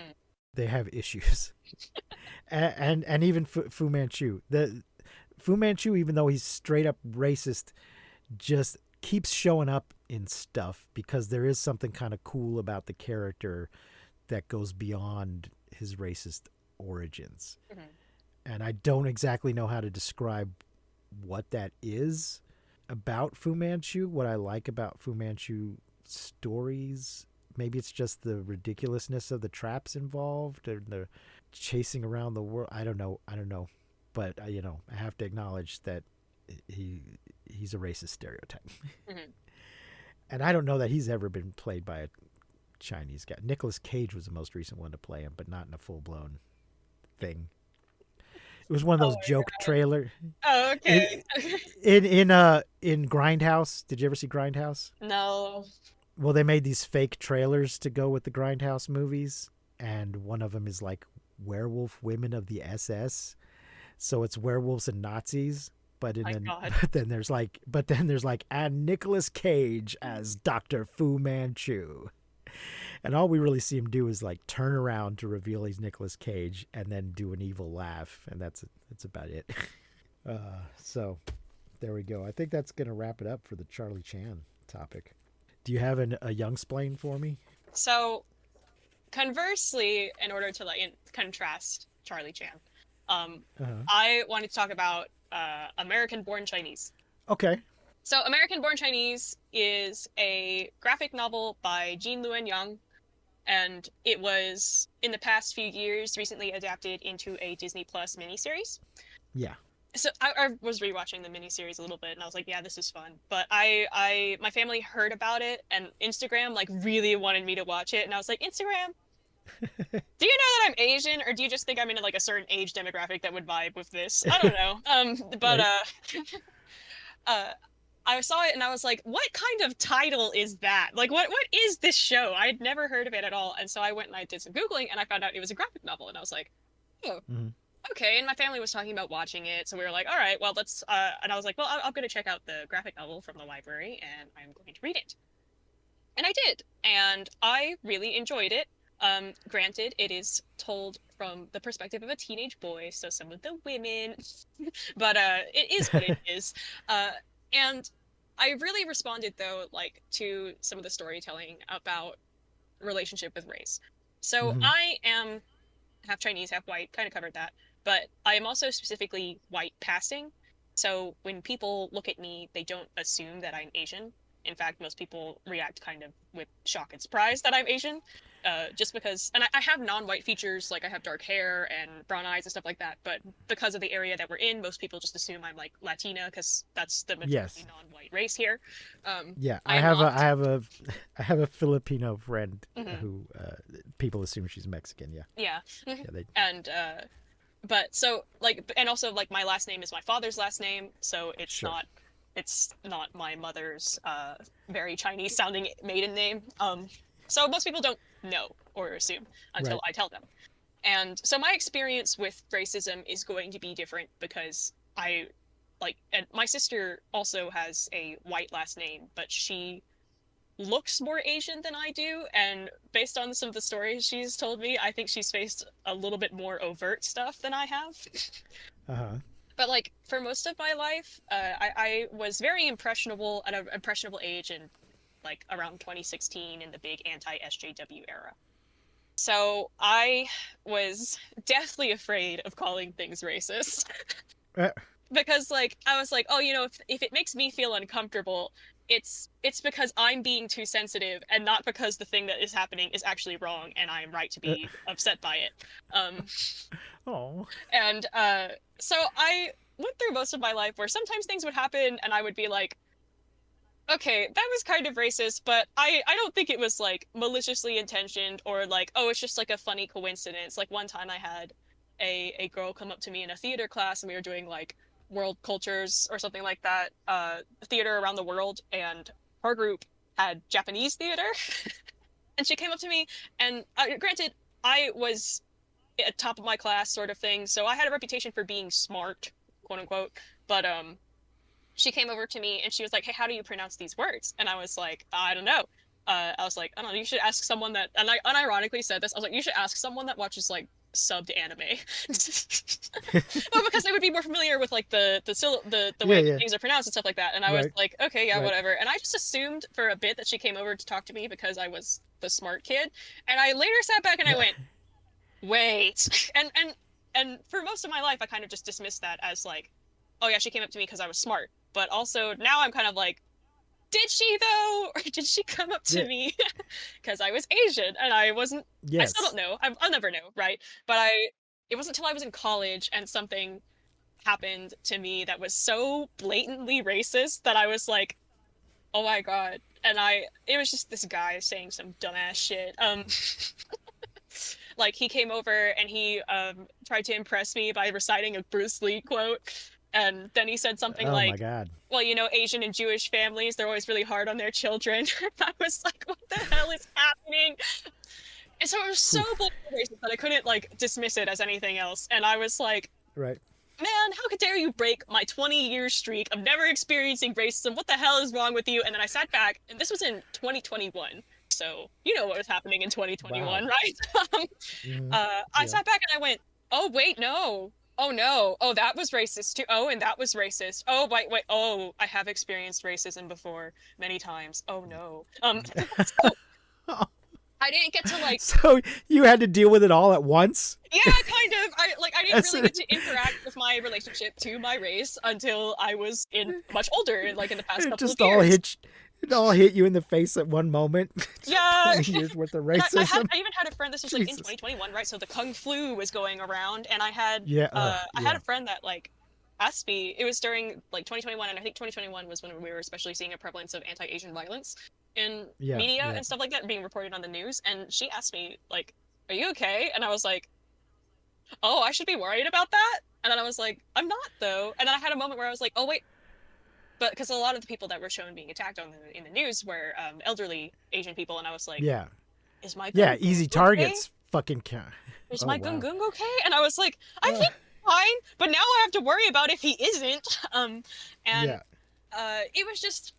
they have issues. And even Fu Manchu. The Fu Manchu, even though he's straight up racist, just keeps showing up in stuff because there is something kind of cool about the character that goes beyond his racist origins. Hmm. And I don't exactly know how to describe what that is about Fu Manchu, what I like about Fu Manchu stories. Maybe it's just the ridiculousness of the traps involved or the chasing around the world. I don't know. But I have to acknowledge that he he's a racist stereotype. Hmm. And I don't know that he's ever been played by a Chinese guy. Nicolas Cage was the most recent one to play him, but not in a full blown thing. It was one of Oh those my joke god. trailer Oh, okay. it, in Grindhouse. Did you ever see Grindhouse? No. Well, they made these fake trailers to go with the Grindhouse movies, and one of them is like werewolf women of the SS. So it's werewolves and Nazis, but My god. but then there's like and Nicolas Cage as Dr. Fu Manchu. And all we really see him do is like turn around to reveal he's Nicolas Cage and then do an evil laugh, and that's about it. So there we go. I think that's gonna wrap it up for the Charlie Chan topic. Do you have a young splain for me? So conversely, in order to like contrast Charlie Chan, Uh-huh. I wanted to talk about American-born Chinese. Okay. So American-born Chinese is a graphic novel by Jean Luen Yang, and it was in the past few years recently adapted into a Disney Plus miniseries. Yeah. So I was rewatching the miniseries a little bit, and I was like, yeah, this is fun. But my family heard about it, and Instagram like really wanted me to watch it, and I was like, Instagram, do you know that I'm Asian, or do you just think I'm in like a certain age demographic that would vibe with this? I don't know. But Right. uh, I saw it and I was like, what kind of title is that? Like, what is this show? I'd never heard of it at all, and so I went and I did some Googling, and I found out it was a graphic novel, and I was like, oh, Mm-hmm. okay. And my family was talking about watching it, so we were like, all right, well, let's. And I was like, well, I'm going to check out the graphic novel from the library, and I'm going to read it. And I did, and I really enjoyed it. Granted, it is told from the perspective of a teenage boy, so some of the women, but it is what it is. Uh, and I really responded though, like to some of the storytelling about relationship with race. So Mm-hmm. I am half Chinese, half white, kind of covered that. But I am also specifically white passing. So when people look at me, they don't assume that I'm Asian. In fact, most people react kind of with shock and surprise that I'm Asian. Just because, and I have non-white features, like I have dark hair and brown eyes and stuff like that. But because of the area that we're in, most people just assume I'm like Latina because that's the majority Yes. non-white race here. Yeah. I I am have not. a I have a I have a Filipino friend Mhm. who people assume she's Mexican. Yeah. Yeah. Yeah. They. And but so like and also like my last name is my father's last name, so Sure. it's not my mother's very Chinese sounding maiden name. So most people don't know or assume until Right. I tell them. And so my experience with racism is going to be different because I like and my sister also has a white last name, but she looks more Asian than I do, and based on some of the stories she's told me, I think she's faced a little bit more overt stuff than I have. Uh huh. But like for most of my life, I was very impressionable at an impressionable age in like around 2016 in the big anti-SJW era. So I was deathly afraid of calling things racist. Uh, Because like I was like, oh, if it makes me feel uncomfortable, it's because I'm being too sensitive and not because the thing that is happening is actually wrong and I'm right to uh, be upset by it. Um, oh. and so I went through most of my life where sometimes things would happen and I would be like, okay, that was kind of racist, but I don't think it was like maliciously intentioned or like, oh, it's just like a funny coincidence. Like one time I had a girl come up to me in a theater class and we were doing like world cultures or something like that, theater around the world, and her group had Japanese theater. And she came up to me and granted, I was at top of my class sort of thing, so I had a reputation for being smart, quote unquote. But she came over to me and she was like, "Hey, how do you pronounce these words?" And I was like, "I don't know." I was like, "I don't know. You should ask someone that." And I unironically said this. I was like, "You should ask someone that watches like subbed anime." Well, because they would be more familiar with like the Yeah. way Yeah. things are pronounced and stuff like that. And I was Right. like, "Okay, yeah, Right. whatever." And I just assumed for a bit that she came over to talk to me because I was the smart kid. And I later sat back and I went, "Wait." And for most of my life, I kind of just dismissed that as like, "Oh yeah, she came up to me because I was smart." But also now I'm kind of like, did she though? Or did she come up to Yeah. me because I was Asian and I wasn't? I still don't Yes. know. I'll never know, right? But it wasn't until I was in college and something happened to me that was so blatantly racist that I was like, oh my God. And it was just this guy saying some dumbass shit. Like he came over and he tried to impress me by reciting a Bruce Lee quote. And then he said something Oh my like, God. well, Asian and Jewish families, they're always really hard on their children. I was like, what the hell is happening? And so it was so Oof. blatantly racist that I couldn't like dismiss it as anything else. And I was like, Right. man, how dare you break my 20-year streak of never experiencing racism? What the hell is wrong with you? And then I sat back, and this was in 2021. so you know what was happening in 2021, Wow. right? Um, Hmm. I Yeah. sat back and I went, oh wait, no. Oh no. Oh, that was racist too. Oh, and that was racist. Oh, wait. Oh, I have experienced racism before many times. Oh no. So I didn't get to like, So you had to deal with it all at once. yeah, kind of. I didn't That's really get to interact with my relationship to my race until I was in much older, like in the past it couple of just all years. hit. It all hit you in the face at one moment. Yeah. 20 years worth of And racism. I even had a friend, this was like in Jesus. 2021, right? So the Kung flu was going around, and Yeah. I had Yeah. a friend that like asked me, it was during like 2021, and I think 2021 was when we were especially seeing a prevalence of anti-Asian violence in Yeah. media Yeah. and stuff like that being reported on the news. And she asked me, like, are you okay? And I was like, oh, I should be worried about that? And then I was like, I'm not though. And then I had a moment where I was like, oh wait, but because a lot of the people that were shown being attacked in the news were elderly Asian people, and I was like, Yeah. is my Yeah. gung gung Easy okay? targets. Fucking count. Is Oh my gung wow. gung okay? And I was like, I Uh, think he's fine, but now I have to worry about if he isn't. And yeah. it was just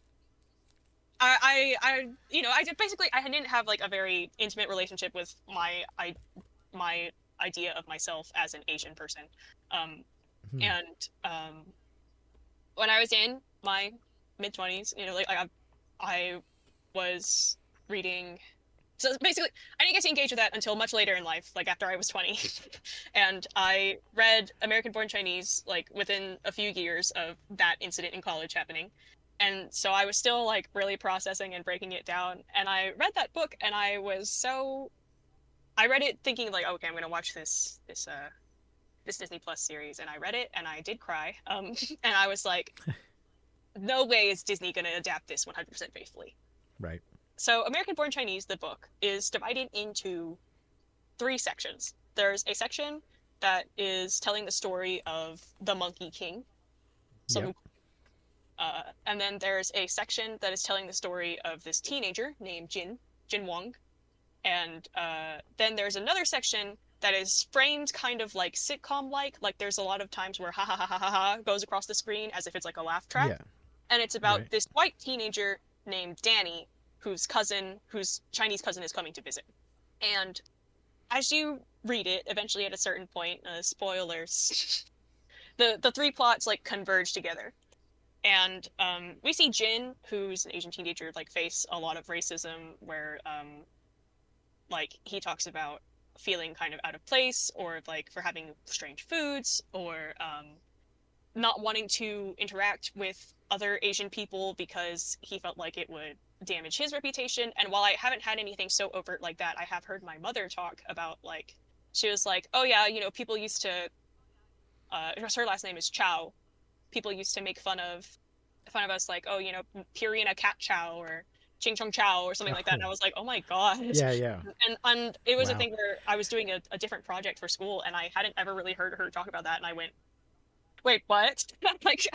you know, basically I didn't have like a very intimate relationship with my idea of myself as an Asian person. Um, Hmm. and when I was in my mid 20s, you know, like I was reading. So basically, I didn't get to engage with that until much later in life, like after I was 20. And I read American Born Chinese like within a few years of that incident in college happening. And so I was still like really processing and breaking it down. And I read that book and I read it thinking like, okay, I'm gonna watch this Disney Plus series. And I read it and I did cry. And I was like, no way is Disney gonna adapt this 100% faithfully. Right. So, American Born Chinese, the book, is divided into three sections. There's a section that is telling the story of the Monkey King, Yep. and then there's a section that is telling the story of this teenager named Jin Wang, and then there's another section that is framed kind of like sitcom like there's a lot of times where ha ha ha ha ha ha goes across the screen as if it's like a laugh track, Yeah. and it's about Right. this white teenager named Danny whose Chinese cousin is coming to visit. And as you read it, eventually at a certain point, spoilers, the three plots like converge together. And we see Jin, who's an Asian teenager, like face a lot of racism, where like he talks about feeling kind of out of place, or like for having strange foods, or not wanting to interact with other Asian people because he felt like it would damage his reputation. And while I haven't had anything so overt like that, I have heard my mother talk about like she was like, "Oh yeah, you know, people used to her last name is Chow. People used to make fun of us like, oh, you know, Purina Cat Chow or Ching Chong Chow or something like that." And Oh. I was like, "Oh my God." Yeah. Yeah. And it was a Wow. thing where I was doing a different project for school and I hadn't ever really heard her talk about that, and I went, wait, what? Like,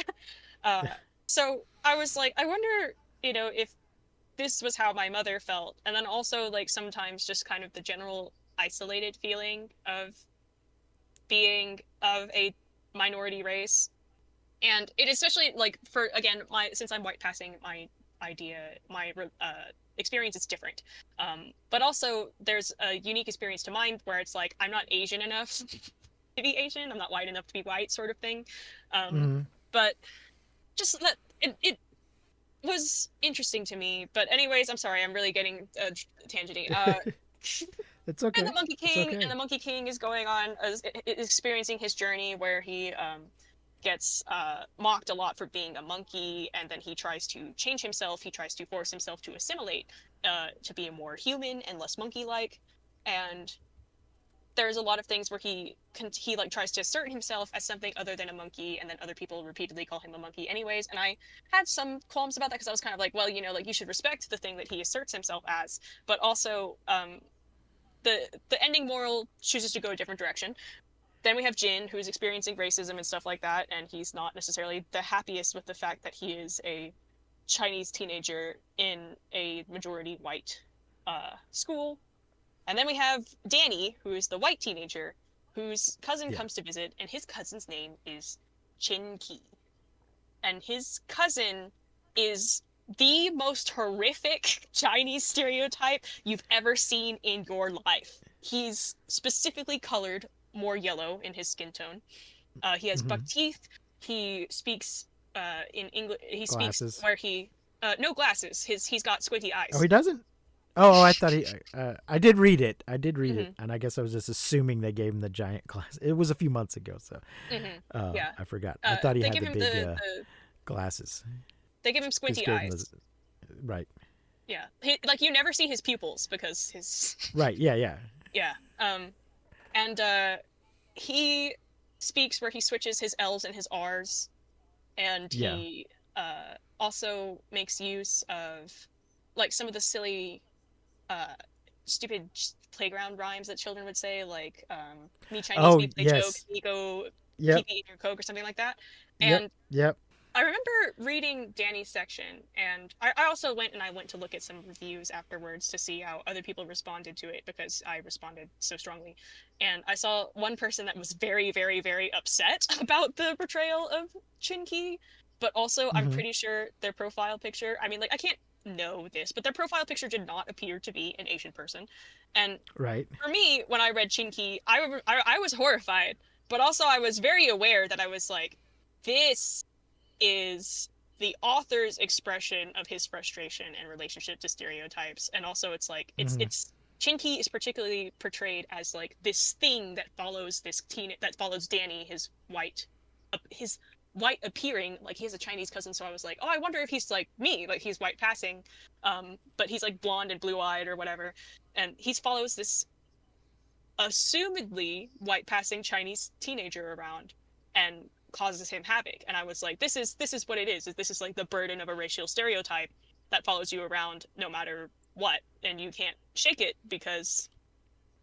uh, so I was like, I wonder, you know, if this was how my mother felt. And then also, like, sometimes just kind of the general isolated feeling of being of a minority race. And it especially, like, for, again, since I'm white passing, my experience is different. But also, there's a unique experience to mine where it's like, I'm not Asian enough to be Asian, I'm not white enough to be white, sort of thing. Um, Hmm. but just that it was interesting to me. But anyways, I'm sorry, I'm really getting tangenty. It's okay. It's And okay. the Monkey King is going on, is experiencing his journey where he gets mocked a lot for being a monkey, and then he tries to change himself. He tries to force himself to assimilate, to be more human and less monkey-like. And there's a lot of things where he like tries to assert himself as something other than a monkey, and then other people repeatedly call him a monkey anyways. And I had some qualms about that because I was kind of like, well, you know, like you should respect the thing that he asserts himself as, but also the ending moral chooses to go a different direction. Then we have Jin, who's experiencing racism and stuff like that, and he's not necessarily the happiest with the fact that he is a Chinese teenager in a majority white school. And then we have Danny, who is the white teenager, whose cousin Yeah. comes to visit, and his cousin's name is Chin Ki. And his cousin is the most horrific Chinese stereotype you've ever seen in your life. He's specifically colored more yellow in his skin tone. He has buck Hmm. teeth. He speaks in English. He speaks Glasses. where he no glasses. He's got squinty Oh, eyes. he doesn't. Oh, I thought he. I did read it. I did read it, Hmm. and I guess I was just assuming they gave him the giant glass. It was a few months ago, so Hmm. Yeah. I forgot. I thought he They had give the him big glasses. they give him Too squinty scared in the eyes. right. Yeah. Like you never see his pupils because his Right. Yeah. Yeah. yeah. And he speaks where he switches his L's and his R's, and Yeah. he also makes use of like some of the silly uh stupid playground rhymes that children would say, like me Chinese, Oh me play joke, yes. me go pee Yep. pee in your coke or something like that. Yep. And Yep. I remember reading Danny's section, and I also went to look at some reviews afterwards to see how other people responded to it because I responded so strongly. And I saw one person that was very, very, very upset about the portrayal of Chinky, but also I'm Hmm. pretty sure their profile picture, I mean, like, I can't know this, but their profile picture did not appear to be an Asian person. And Right. for me, when I read Chinky, I was horrified, but also I was very aware that I was like, this is the author's expression of his frustration in relationship to stereotypes. And also it's like Hmm. it's Chinky is particularly portrayed as like this thing that follows this teen that follows Danny, his white appearing, like he has a Chinese cousin. So I was like, oh, I wonder if he's like me, like he's white passing, but he's like blonde and blue eyed or whatever. And he follows this assumedly white passing Chinese teenager around and causes him havoc. And I was like, this is what it is. This is like the burden of a racial stereotype that follows you around no matter what, and you can't shake it because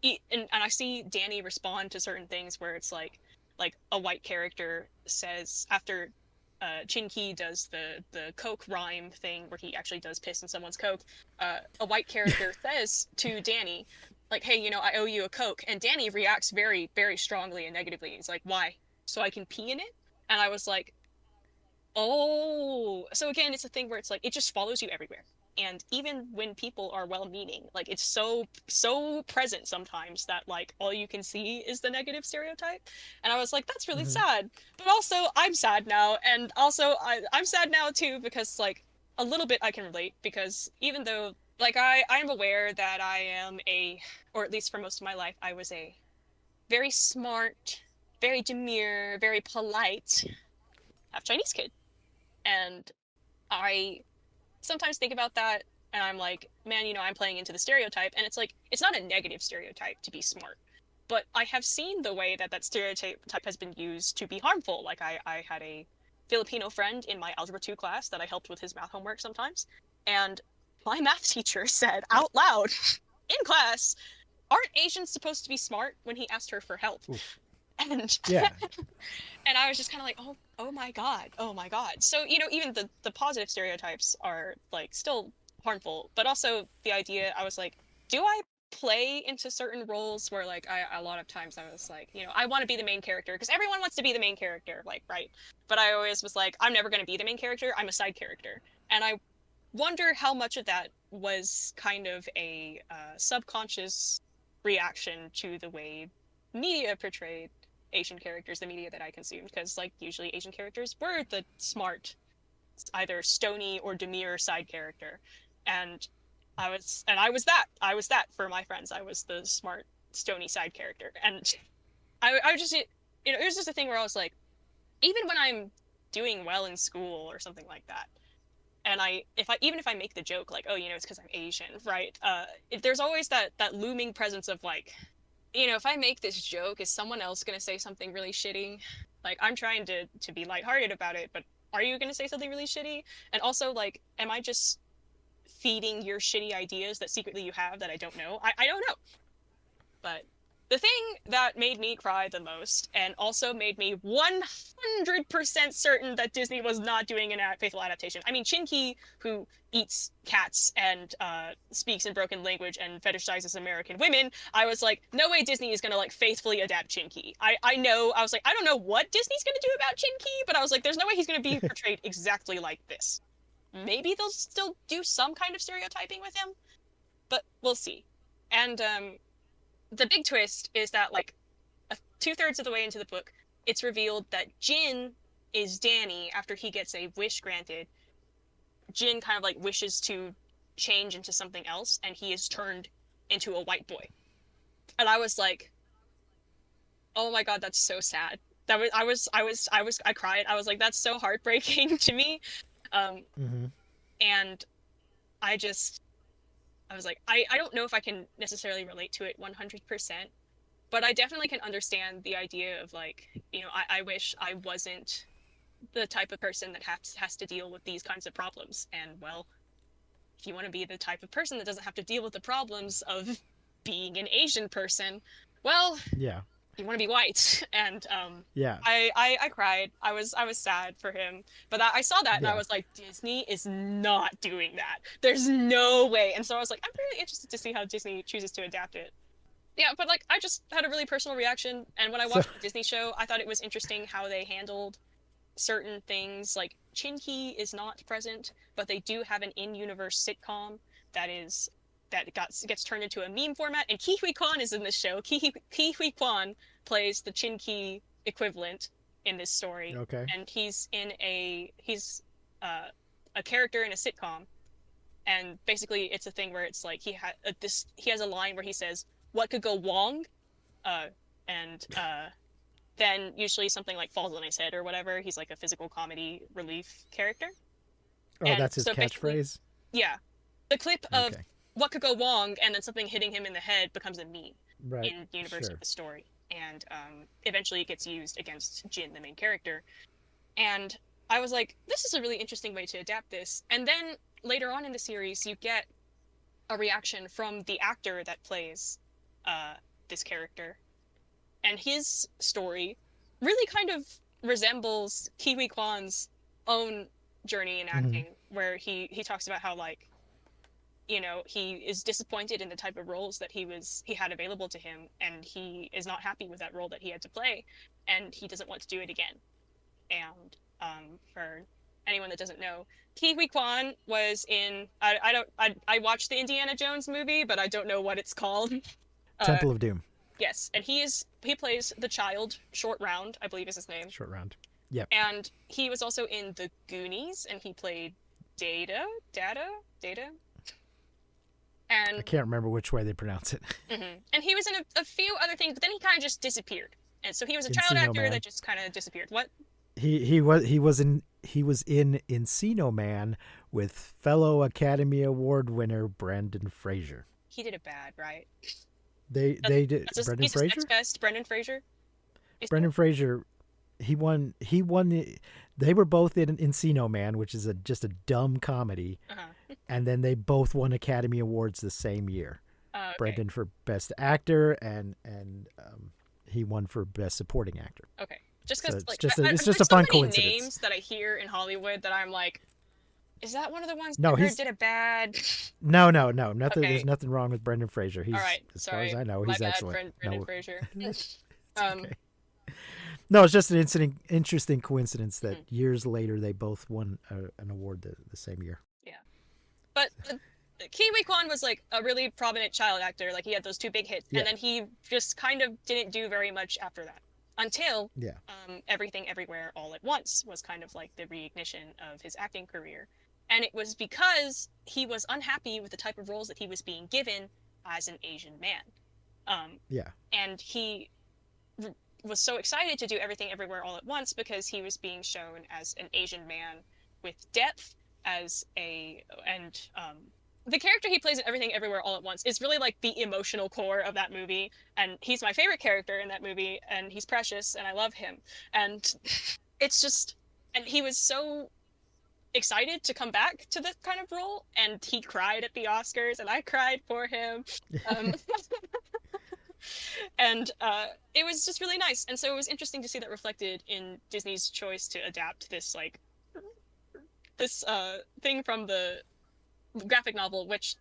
and I see Danny respond to certain things where it's like a white character says after Chinky does the Coke rhyme thing where he actually does piss in someone's Coke. A white character says to Danny, like, "Hey, I owe you a Coke," and Danny reacts very, very strongly and negatively. He's like, "Why? So I can pee in it?" And I was like, oh, so again, it's a thing where it's like it just follows you everywhere. And even when people are well-meaning, like it's so present sometimes that like all you can see is the negative stereotype. And I was like, that's really Hmm. sad. But also I'm sad now, and also I'm sad now too because like a little bit I can relate because even though like I'm aware that I am or at least for most of my life I was a very smart, very demure, very polite half Chinese kid. And I sometimes think about that and I'm like, man, I'm playing into the stereotype. And it's like, it's not a negative stereotype to be smart. But I have seen the way that that stereotype has been used to be harmful. Like, I had a Filipino friend in my Algebra 2 class that I helped with his math homework sometimes. And my math teacher said out loud in class, aren't Asians supposed to be smart when he asked her for help? Oof. And Yeah. and I was just kind of like, oh my god, oh my god. So even the positive stereotypes are like still harmful, but also the idea. I was like, do I play into certain roles where like a lot of times I was like, I want to be the main character because everyone wants to be the main character, like right. But I always was like, I'm never going to be the main character. I'm a side character, and I wonder how much of that was kind of a subconscious reaction to the way media portrayed Asian characters, the media that I consumed, because like usually Asian characters were the smart, either stony or demure side character, and I was that for my friends. I was the smart, stony side character, and I just it was just a thing where I was like, even when I'm doing well in school or something like that, and if I make the joke like, oh, it's because I'm Asian, right? If there's always that looming presence of like, if I make this joke, is someone else gonna say something really shitty? Like I'm trying to be lighthearted about it, but are you gonna say something really shitty? And also like, am I just feeding your shitty ideas that secretly you have that I don't know? I don't know. But the thing that made me cry the most, and also made me 100% certain that Disney was not doing an faithful adaptation. I mean, Chinky, who eats cats and speaks in broken language and fetishizes American women, I was like, no way Disney is gonna like faithfully adapt Chinky. I know, I was like, I don't know what Disney's gonna do about Chinky, but I was like, there's no way he's gonna be portrayed exactly like this. maybe they'll still do some kind of stereotyping with him, but we'll see. And the big twist is that like 2/3 of the way into the book, it's revealed that Jin is Danny after he gets a wish granted. Jin kind of like wishes to change into something else, and he is turned into a white boy. And I was like, oh my god, that's so sad. That was I cried. I was like, that's so heartbreaking to me. Um, Mm-hmm. and I just I was like, I don't know if I can necessarily relate to it 100%, but I definitely can understand the idea of like, I wish I wasn't the type of person that has to deal with these kinds of problems. And well, if you want to be the type of person that doesn't have to deal with the problems of being an Asian person, well, Yeah. you want to be white. And Yeah. I cried. I was sad for him. But I saw that and I Yeah. was like, Disney is not doing that. There's no way. And so I was like, I'm really interested to see how Disney chooses to adapt it. Yeah, but like I just had a really personal reaction, and when I So watched the Disney show, I thought it was interesting how they handled certain things. Like Chinky is not present, but they do have an in-universe sitcom that gets turned into a meme format, and Ki Hui Kwan is in this show. Ki Hui Kwan plays the Chinky equivalent in this story, okay. and he's a character in a sitcom, and basically it's a thing where it's like he has a line where he says, "What could go wrong?" Uh, and then usually something like falls on his head or whatever. He's like a physical comedy relief character. Oh, And that's his so basically, catchphrase. yeah, the clip of Okay. what could go wrong and then something hitting him in the head becomes a meme Right. in the universe Sure. of the story. And eventually it gets used against Jin, the main character. And I was like, this is a really interesting way to adapt this. And then later on in the series, you get a reaction from the actor that plays uh, this character. And his story really kind of resembles Kiwi Kwan's own journey in Mm-hmm. acting, where he talks about how like he is disappointed in the type of roles that he had available to him, and he is not happy with that role that he had to play, and he doesn't want to do it again. And for anyone that doesn't know, Kiwi Kwan was in I watched the Indiana Jones movie, but I don't know what it's called. Uh, Temple of Doom. yes, and he plays the child Short Round, I believe is his name, Short round. Yep. and he was also in The Goonies, and he played Data, I and can't remember which way they pronounce it. and he was in a few other things, but then he kind of just disappeared, and so he was a child Encino actor Man. that just kind of disappeared. What? He was in Encino Man with fellow Academy Award winner Brendan Fraser. He did it bad, right? They did Brendan He's Fraser. next best, Brendan Fraser. Brendan Fraser, he won. They were both in Encino Man, which is just a dumb comedy, and then they both won Academy Awards the same year. Okay. Brendan for Best Actor, and he won for Best Supporting Actor. Okay. Just So because it's like just a- I've it's heard just a so fun many coincidence. names that I hear in Hollywood that I'm like, is that one of the ones No, that I heard he's- did it bad? No, nothing. Okay. There's nothing wrong with Brendan Fraser. He's, All right, as sorry. far as I know, My he's bad, excellent. Brendan No, Fraser. it's Um, okay. No, it's just an interesting coincidence that Mm-hmm. years later they both won an award the same year. Yeah, but Kiwi Kwan was like a really prominent child actor. Like he had those two big hits, Yeah. and then he just kind of didn't do very much after that until Yeah. Everything Everywhere All at Once was kind of like the reignition of his acting career. And it was because he was unhappy with the type of roles that he was being given as an Asian man. Yeah. And he was so excited to do Everything Everywhere All at Once because he was being shown as an Asian man with depth and the character he plays in Everything Everywhere All at Once is really like the emotional core of that movie, and he's my favorite character in that movie, and he's precious and I love him. And it's just, and he was so excited to come back to this kind of role, and he cried at the Oscars and I cried for him. And it was just really nice, and so it was interesting to see that reflected in Disney's choice to adapt this thing from the graphic novel, which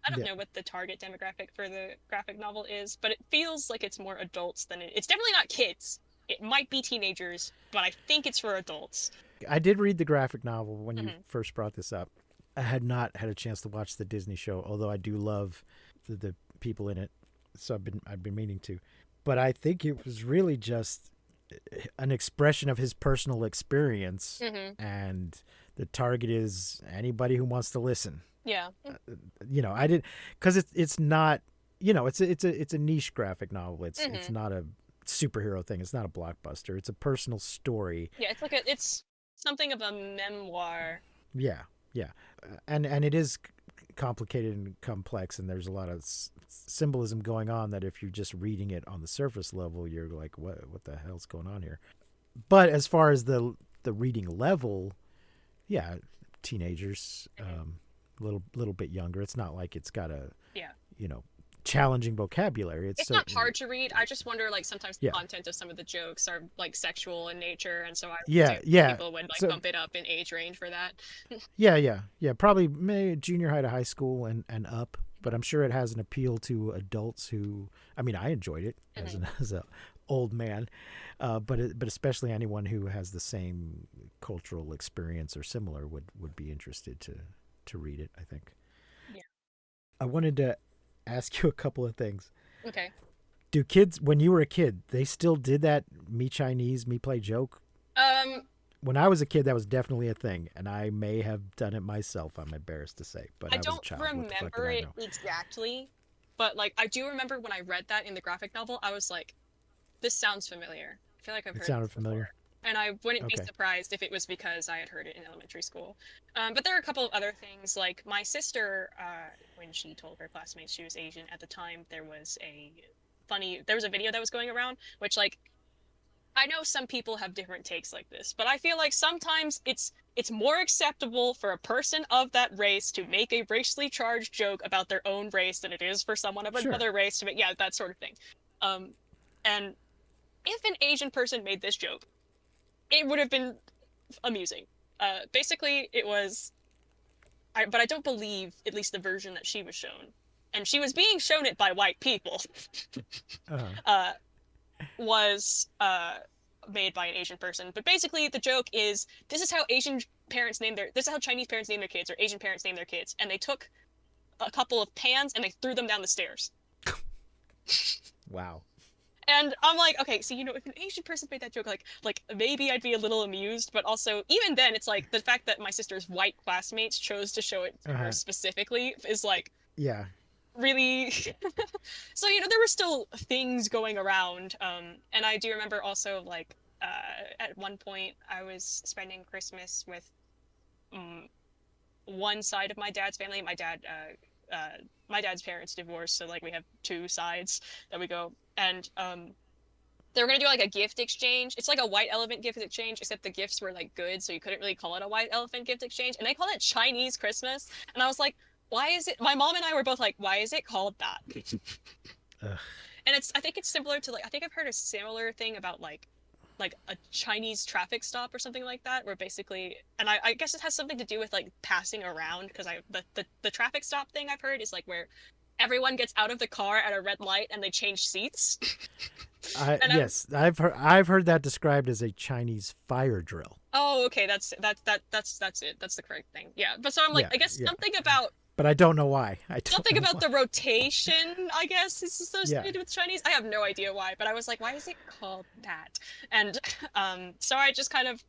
I don't know what the target demographic for the graphic novel is, but it feels like it's more adults than it's definitely not kids. It might be teenagers, but I think it's for adults. I did read the graphic novel when you Hmm. first brought this up. I had not had a chance to watch the Disney show, although I do love the people in it. So I've been meaning to. But I think it was really just an expression of his personal experience, Hmm. and the target is anybody who wants to listen. Yeah. I did, because it's not, it's a niche graphic novel. It's Hmm. not a superhero thing. It's not a blockbuster. It's a personal story. Yeah, it's something of a memoir. Yeah, yeah, and it is complicated and complex, and there's a lot of symbolism going on that if you're just reading it on the surface level, you're like, what the hell's going on here? But as far as the reading level, yeah, teenagers, Hmm. little bit younger. It's not like it's got a Yeah. you know challenging vocabulary. It's It's not certainly, hard to read. I just wonder, like, sometimes the yeah, content of some of the jokes are like sexual in nature, and so I would yeah, assume yeah. people would like So bump it up in age range for that. yeah. Probably junior high to high school and up. But I'm sure it has an appeal to adults who. I mean, I enjoyed it as Hmm. an as a old man, but especially anyone who has the same cultural experience or similar would be interested to read it. I think. Yeah. I wanted to ask you a couple of things. Okay. Do kids, when you were a kid, they still did that me Chinese, me play joke? Um, When I was a kid, that was definitely a thing, and I may have done it myself, I'm embarrassed to say, but I I was a don't child. What the fuck did remember I it know? exactly, but like I do remember when I read that in the graphic novel, I was like, this sounds familiar. I feel like I've It heard sounded this before. familiar. And I wouldn't be Okay. surprised if it was because I had heard it in elementary school. But there are a couple of other things. Like my sister, when she told her classmates she was Asian at the time, there was a video that was going around, which like I know some people have different takes like this, but I feel like sometimes it's more acceptable for a person of that race to make a racially charged joke about their own race than it is for someone of Sure. another race to make, yeah, that sort of thing. Um, and if an Asian person made this joke, it would have been amusing. Basically, it was, but I don't believe at least the version that she was shown, and she was being shown it by white people. Uh-huh. uh, was made by an Asian person. But basically, the joke is this is how Chinese parents name their kids, or Asian parents name their kids, and they took a couple of pans and they threw them down the stairs. Wow. And I'm like, okay, so if an Asian person made that joke, like maybe I'd be a little amused, but also even then, it's like the fact that my sister's white classmates chose to show it to her Uh-huh. specifically is like Yeah. really. So there were still things going around, and I do remember also like at one point I was spending Christmas with um, one side of my dad's family. My dad's parents divorced, so like we have two sides that we go, and they were gonna do like a gift exchange. It's like a white elephant gift exchange, except the gifts were like good, so you couldn't really call it a white elephant gift exchange. And they called it Chinese Christmas, and I was like, why is it? My mom and I were both like, why is it called that? Ugh. And I think it's similar to like I think I've heard a similar thing about like a Chinese traffic stop or something like that, where basically, and I guess it has something to do with like passing around because the traffic stop thing I've heard is like where everyone gets out of the car at a red light and they change seats. I And I'm yes, I've heard that described as a Chinese fire drill. Oh, okay, that's it. That's the correct thing. Yeah. But so I'm like, Yeah, I guess yeah. But I don't know why. I don't something know about why. the rotation, I guess, is Yeah. associated with Chinese. I have no idea why, but I was like, why is it called that? And so I just kind of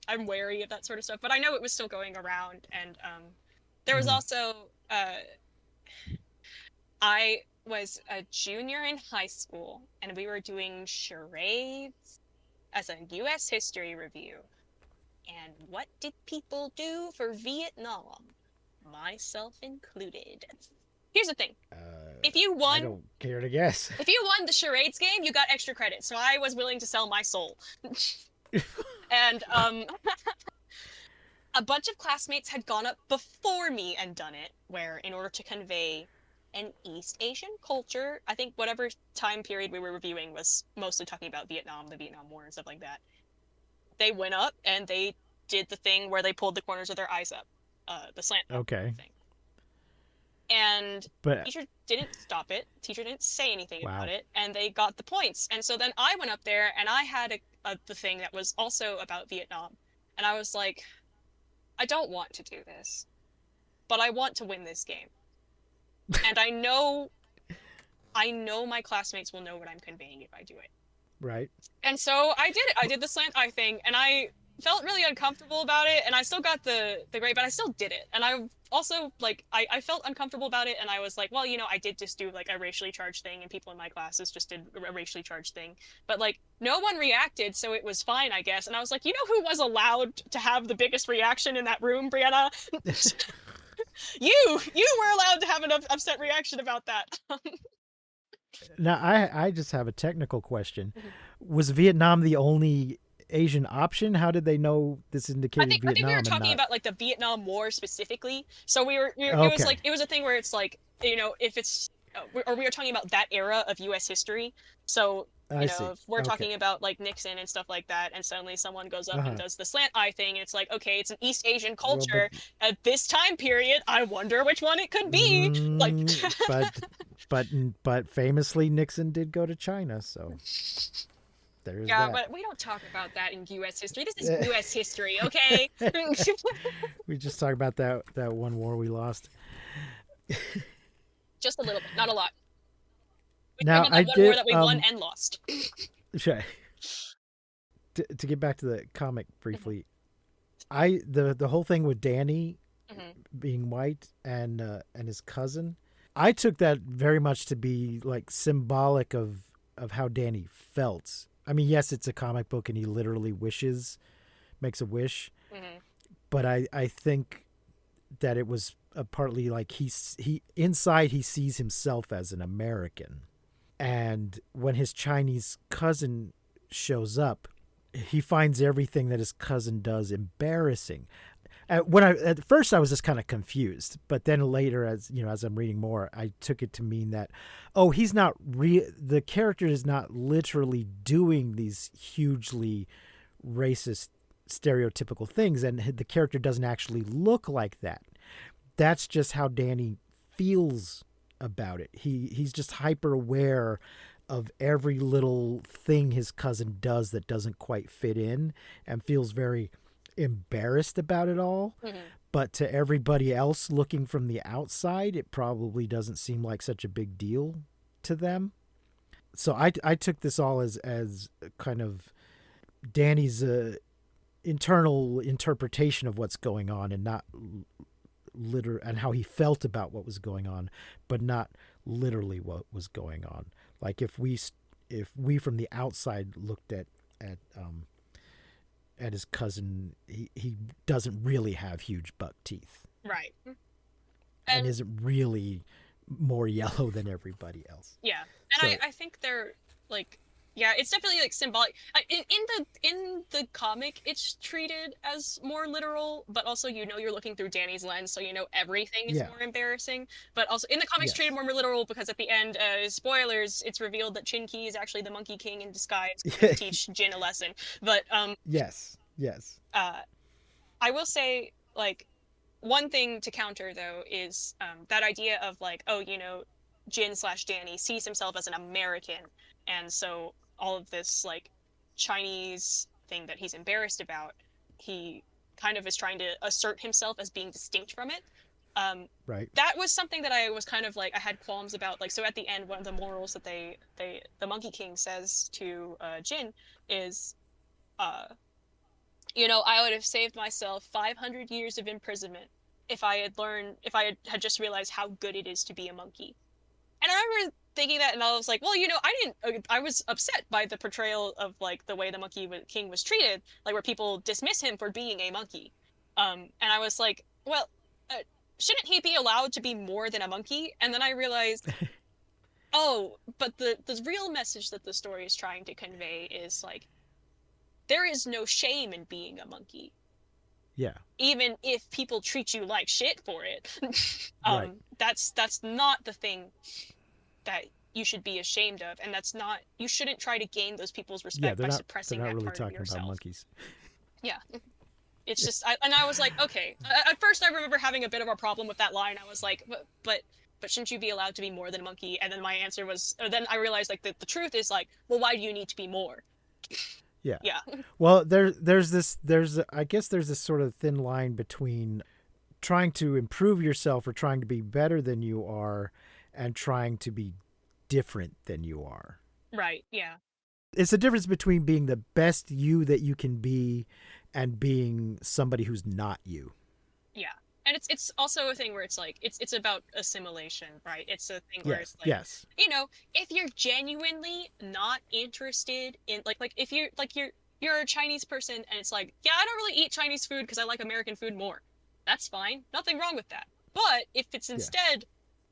I'm wary of that sort of stuff, but I know it was still going around, and there was Mhm. also I was a junior in high school, and we were doing charades as a U.S. history review. And what did people do for Vietnam? Myself included. Here's the thing. If you I won don't care to guess. if you won the charades game, you got extra credit. So I was willing to sell my soul. And a bunch of classmates had gone up before me and done it, where in order to convey an East Asian culture, I think whatever time period we were reviewing was mostly talking about Vietnam, the Vietnam War and stuff like that. They went up and they did the thing where they pulled the corners of their eyes up, the slant Okay. thing. And But teacher didn't stop it. Teacher didn't say anything about wow. it, and they got the points. And so then I went up there and I had the thing that was also about Vietnam. And I was like, I don't want to do this, but I want to win this game. And I know my classmates will know what I'm conveying if I do it. Right. And so I did it. I did the slant eye thing, and I felt really uncomfortable about it, and I still got the grade, but I still did it. And I also like I felt uncomfortable about it, and I was like, well, I did just do like a racially charged thing, and people in my classes just did a racially charged thing. But like no one reacted, so it was fine, I guess. And I was like, who was allowed to have the biggest reaction in that room, Brianna? You were allowed to have an upset reaction about that. Now, I just have a technical question. Was Vietnam the only Asian option? How did they know this indicated I think we were Vietnam and talking not? about like the Vietnam War specifically. So Okay, it was a thing where it's like, if it's or we were talking about that era of US history. So, I see. if we're Okay. talking about like Nixon and stuff like that, and suddenly someone goes up and Uh-huh. does the slant eye thing, and it's like, okay, it's an East Asian Well, but culture at this time period. I wonder which one it could be. Like, mm, but famously Nixon did go to China, so there's yeah, that. but we don't talk about that in US history. This is US history, okay? We just talked about that one war we lost. Just a little bit, not a lot. We talk Now about I that one war did that we won and lost. okay. To get back to the comic briefly, the whole thing with Danny Mhm. being white and his cousin, I took that very much to be like symbolic of how Danny felt. I mean, yes, it's a comic book and he literally makes a wish, Mhm. but I think that it was partly like he inside he sees himself as an American, and when his Chinese cousin shows up, he finds everything that his cousin does embarrassing. At first I was just kind of confused, but then later, as I'm reading more, I took it to mean that, oh, the character is not literally doing these hugely racist stereotypical things, and the character doesn't actually look like that. That's just how Danny feels about it. He's just hyper aware of every little thing his cousin does that doesn't quite fit in, and feels very embarrassed about it all. Mhm. But to everybody else looking from the outside, it probably doesn't seem like such a big deal to them. So I took this all as kind of Danny's internal interpretation of what's going on, and not and how he felt about what was going on, but not literally what was going on. Like if we from the outside looked at his cousin, he doesn't really have huge buck teeth Right. and And isn't really more yellow than everybody else. yeah, and So I think they're like, yeah, it's definitely like symbolic. In the comic, it's treated as more literal, but also you're looking through Danny's lens, so everything is yeah, more embarrassing. But also in the comics, treated yes, more literal because at the end, spoilers, it's revealed that Chin-Ki is actually the Monkey King in disguise, coming to teach Jin a lesson. But yes, yes, uh, I will say like one thing to counter though is that idea of like, oh, Jin slash Danny sees himself as an American, and so all of this like Chinese thing that he's embarrassed about, he kind of is trying to assert himself as being distinct from it. Um, right, that was something that I was kind of like I had qualms about. Like, so at the end, one of the morals that the Monkey King says to Jin is, uh, I would have saved myself 500 years of imprisonment if I had just realized how good it is to be a monkey. And I remember thinking that, and I was like, well, I was upset by the portrayal of like the way the King was treated, like where people dismiss him for being a monkey. And I was like, well, uh, shouldn't he be allowed to be more than a monkey? And then I realized, oh, but the real message that the story is trying to convey is like, there is no shame in being a monkey, yeah, even if people treat you like shit for it. right, That's not the thing that you should be ashamed of, and that's not you shouldn't try to gain those people's yeah. respect They're by not they're suppressing not that really part of talking about yourself. monkeys. Yeah. It's just and I was like, okay. At first I remember having a bit of a problem with that line. I was like, but shouldn't you be allowed to be more than a monkey? And then my answer was, or then I realized like the truth is like, well, why do you need to be more? Yeah. Yeah. Well, I guess there's this sort of thin line between trying to improve yourself or trying to be better than you are and trying to be different than you are. Right. Yeah. It's the difference between being the best you that you can be and being somebody who's not you. Yeah. And it's also a thing where it's like it's about assimilation, right? It's a thing where Yes. it's like, Yes. if you're genuinely not interested in like if you're a Chinese person and it's like, yeah, I don't really eat Chinese food because I like American food more. That's fine. Nothing wrong with that. But if it's Yeah. instead,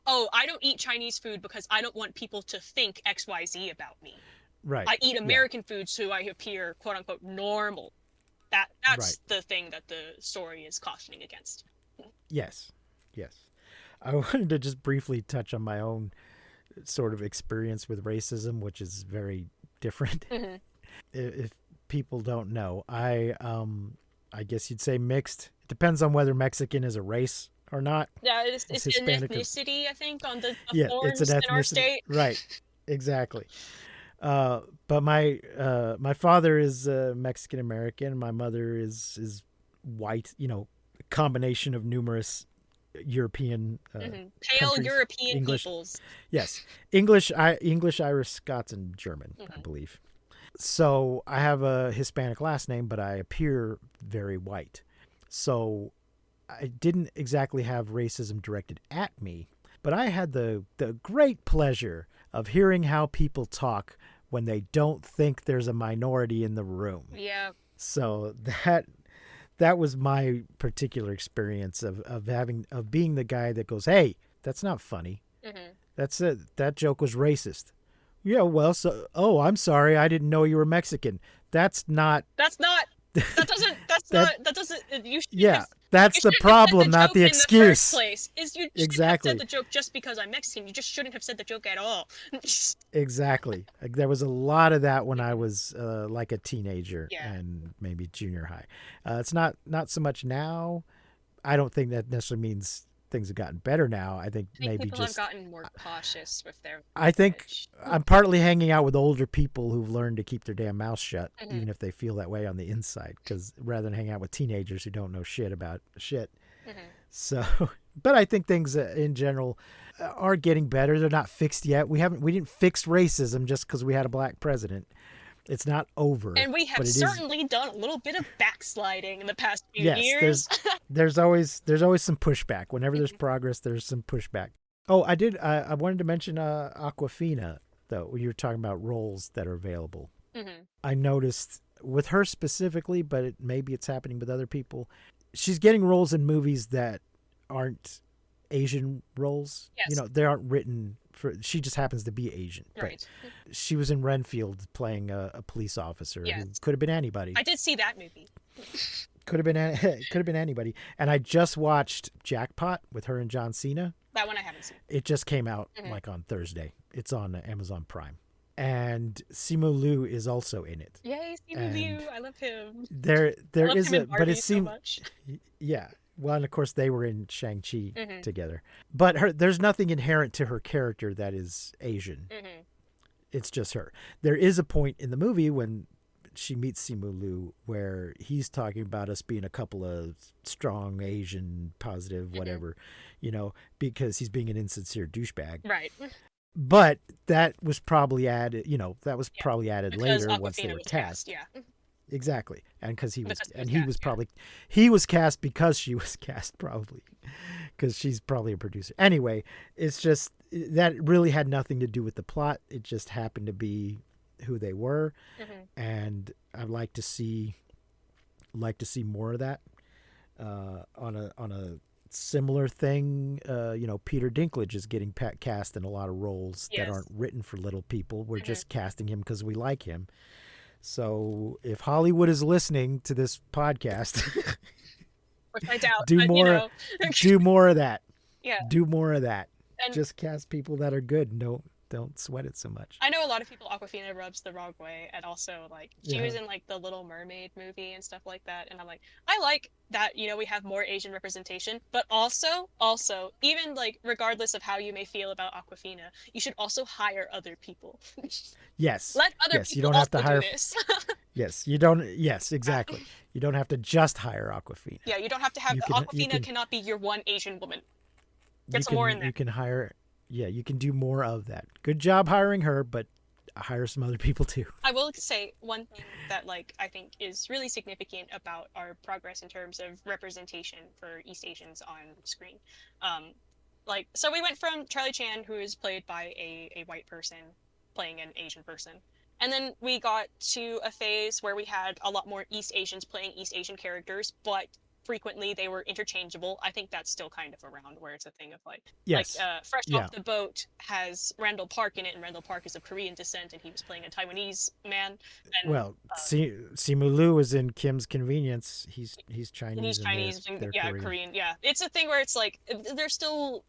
oh, I don't eat Chinese food because I don't want people to think XYZ about me. Right. I eat Yeah. American food so I appear quote unquote normal. That's Right. the thing that the story is cautioning against. Yes. Yes. I wanted to just briefly touch on my own sort of experience with racism, which is very different. Mm-hmm. If people don't know, I guess you'd say mixed. It depends on whether Mexican is a race or not. Yeah, it's an Hispanic. ethnicity, I think, on the Yeah, forms it's an in our ethnicity. state. Right. Exactly. But my father is Mexican American. My mother is white. A combination of numerous European Pale countries. European English. peoples. Yes, English, Irish, Scots, and German, I believe. So I have a Hispanic last name, but I appear very white. So I didn't exactly have racism directed at me, but I had the great pleasure of hearing how people talk when they don't think there's a minority in the room. Yeah. So that was my particular experience of being the guy that goes, "Hey, that's not funny. Mm-hmm. That's it. That joke was racist." Yeah, well, I'm sorry. I didn't know you were Mexican. That's not. That doesn't. Yeah, that's the problem, not the excuse. In the first place, is you shouldn't Exactly. have said the joke just because I'm Mexican. You just shouldn't have said the joke at all. Exactly. Like, there was a lot of that when I was like a teenager Yeah. and maybe junior high. It's not so much now. I don't think that necessarily means things have gotten better now. I think maybe people just have gotten more cautious with their I think language. I'm partly hanging out with older people who've learned to keep their damn mouth shut, Mhm. even if they feel that way on the inside, because rather than hang out with teenagers who don't know shit about shit. Mhm. So, but I think things in general are getting better. They're not fixed yet. We didn't fix racism just because we had a black president. It's not over. And we have but it certainly done a little bit of backsliding in the past few Yes, years. there's always some pushback. Whenever there's progress, there's some pushback. Oh, I wanted to mention Aquafina, though. You were talking about roles that are available. Mhm. I noticed with her specifically, but maybe it's happening with other people. She's getting roles in movies that aren't Asian roles. Yes. They aren't written for. She just happens to be Asian. Right. But she was in Renfield playing a police officer who Yes. could have been anybody. I did see that movie. Could have been anybody. And I just watched Jackpot with her and John Cena. That one I haven't seen. It just came out Mhm. like on Thursday. It's on Amazon Prime. And Simu Liu is also in it. Yay, Simu Liu. I love him. There I love is him and a but Barbie it seemed so much. yeah. Well, and of course they were in Shang-Chi Mhm. together. But there's nothing inherent to her character that is Asian. Mhm. It's just her. There is a point in the movie when she meets Simu Liu where he's talking about us being a couple of strong Asian, positive, whatever, because he's being an insincere douchebag. Right. But that was probably added, probably added Because later once they Awkwafina were was cast. Yeah. Exactly. And because he was Because probably, he was cast because she was cast probably, because she's probably a producer. Anyway, it's just, that really had nothing to do with the plot. It just happened to be who they were. Mhm. And I'd like to see more of that. On a similar thing, Peter Dinklage is getting cast in a lot of roles that Yes. aren't written for little people. We're Mhm. just casting him because we like him. So if Hollywood is listening to this podcast, Which I doubt. do but, more of that. Yeah. Do more of that. And Just cast people that are good. don't sweat it so much. I know a lot of people Aquafina rubs the wrong way, and also like she Yeah. was in like the Little Mermaid movie and stuff like that, and I'm like, I like that, we have more Asian representation, but also, even like regardless of how you may feel about Aquafina, you should also hire other people. Yes. Let other Yes. You people don't have to also do hire. this. Yes. You don't. Yes. Yeah. Exactly. You don't have to just hire Aquafina. Yeah, you don't have to have You can. You Aquafina can. cannot be your one Asian woman. Get You some more in can. there. You can hire. Yeah. You can do more of that. Good job hiring her, but hire some other people too. I will say one thing that like I think is really significant about our progress in terms of representation for East Asians on screen. Um, like so we went from Charlie Chan, who is played by a white person playing an Asian person. And then we got to a phase where we had a lot more East Asians playing East Asian characters, but frequently they were interchangeable. I think that's still kind of around where it's a thing of Yes. Fresh Yeah. Off the Boat has Randall Park in it, and Randall Park is of Korean descent, and he was playing a Taiwanese man, and Well, Simu Liu is in Kim's Convenience. He's he's Chinese and Chinese, and they're yeah, Korean. Korean. Yeah, it's a thing where it's like they're still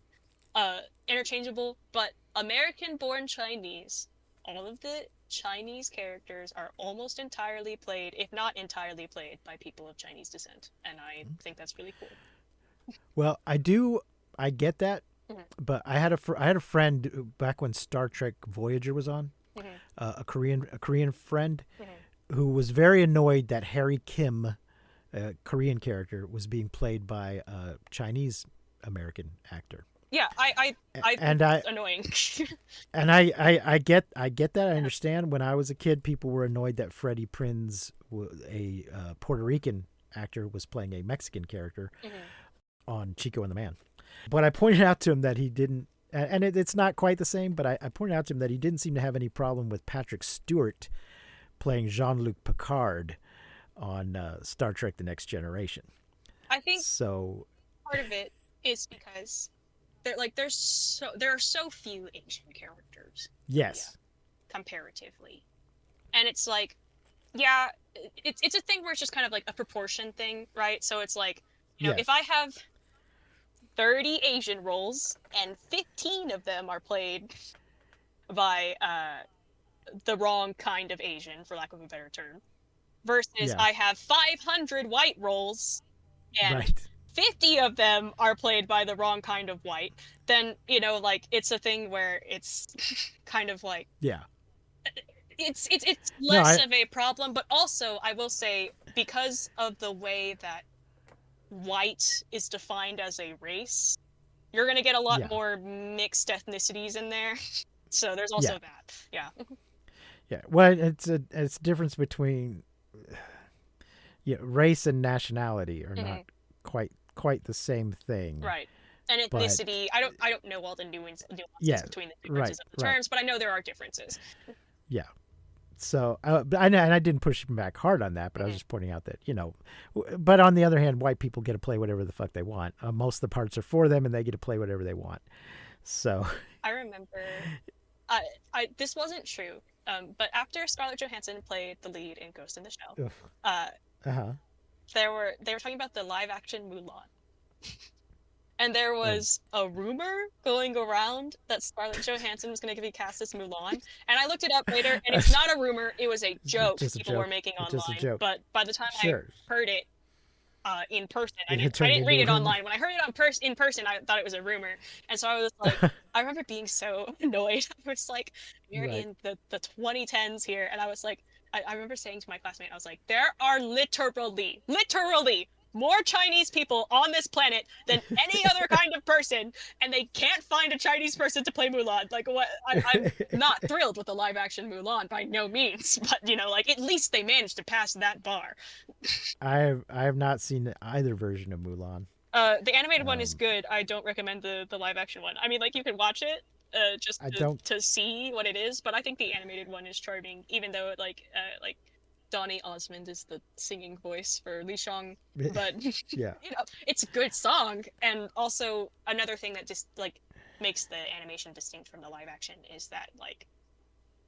interchangeable, but American-born Chinese, all of the Chinese characters are almost entirely played, if not entirely played, by people of Chinese descent, and I think that's really cool. Well, I do. I get that, Mhm. but I had a friend back when Star Trek Voyager was on, Mhm. a Korean friend Mhm. who was very annoyed that Harry Kim, a Korean character, was being played by a Chinese American actor. Yeah, I think And it's annoying. I get that. I understand. When I was a kid, people were annoyed that Freddie Prinze, a Puerto Rican actor, was playing a Mexican character on Chico and the Man. But I pointed out to him that he didn't, and it's not quite the same, but I pointed out to him that he didn't seem to have any problem with Patrick Stewart playing Jean-Luc Picard on Star Trek The Next Generation. I think So, part of it is because there are so few Asian characters yes. comparatively. And it's like, yeah, it's a thing where it's just kind of like a proportion thing, right? So it's like, Yes. if I have 30 Asian roles and 15 of them are played by the wrong kind of Asian, for lack of a better term, versus Yeah. I have 500 white roles and Right. 50 of them are played by the wrong kind of white, then, like it's a thing where it's kind of like Yeah. it's No, less of a problem, but also I will say because of the way that white is defined as a race, you're going to get a lot Yeah. more mixed ethnicities in there. So there's also Yeah. that. Yeah. Yeah. Well, it's a difference between race and nationality are not quite the same thing. Right. And But- ethnicity, I don't know all the nuances Yeah, between the differences of the right. terms, but I know there are differences. Yeah. So, and I didn't push him back hard on that, but I was just pointing out that, but on the other hand, white people get to play whatever the fuck they want. Most of the parts are for them and they get to play whatever they want. So, I remember, this wasn't true, but after Scarlett Johansson played the lead in Ghost in the Shell, uh-huh. they were talking about the live action Mulan. And there was a rumor going around that Scarlett Johansson was going to be cast as Mulan. And I looked it up later, and it's not a rumor. It was a joke just a people joke. were making It's just a online. joke. But by the time Sure. I heard it in person, I It had didn't turned read it into a rumor. online. When I heard it in person, I thought it was a rumor. And so I was like, I remember being so annoyed. I was like, we're Right. in the 2010s here. And I was like, I remember saying to my classmate, I was like, there are literally more Chinese people on this planet than any other kind of person, and they can't find a Chinese person to play Mulan. Like, what? I'm not thrilled with the live action Mulan by no means, but at least they managed to pass that bar. I have not seen either version of Mulan. The animated one is good. I don't recommend the live action one. I mean, like, you can watch it just to see what it is, but I think the animated one is charming, even though like Donny Osmond is the singing voice for Li Shang, but Yeah. it's a good song. And also another thing that just like makes the animation distinct from the live action is that like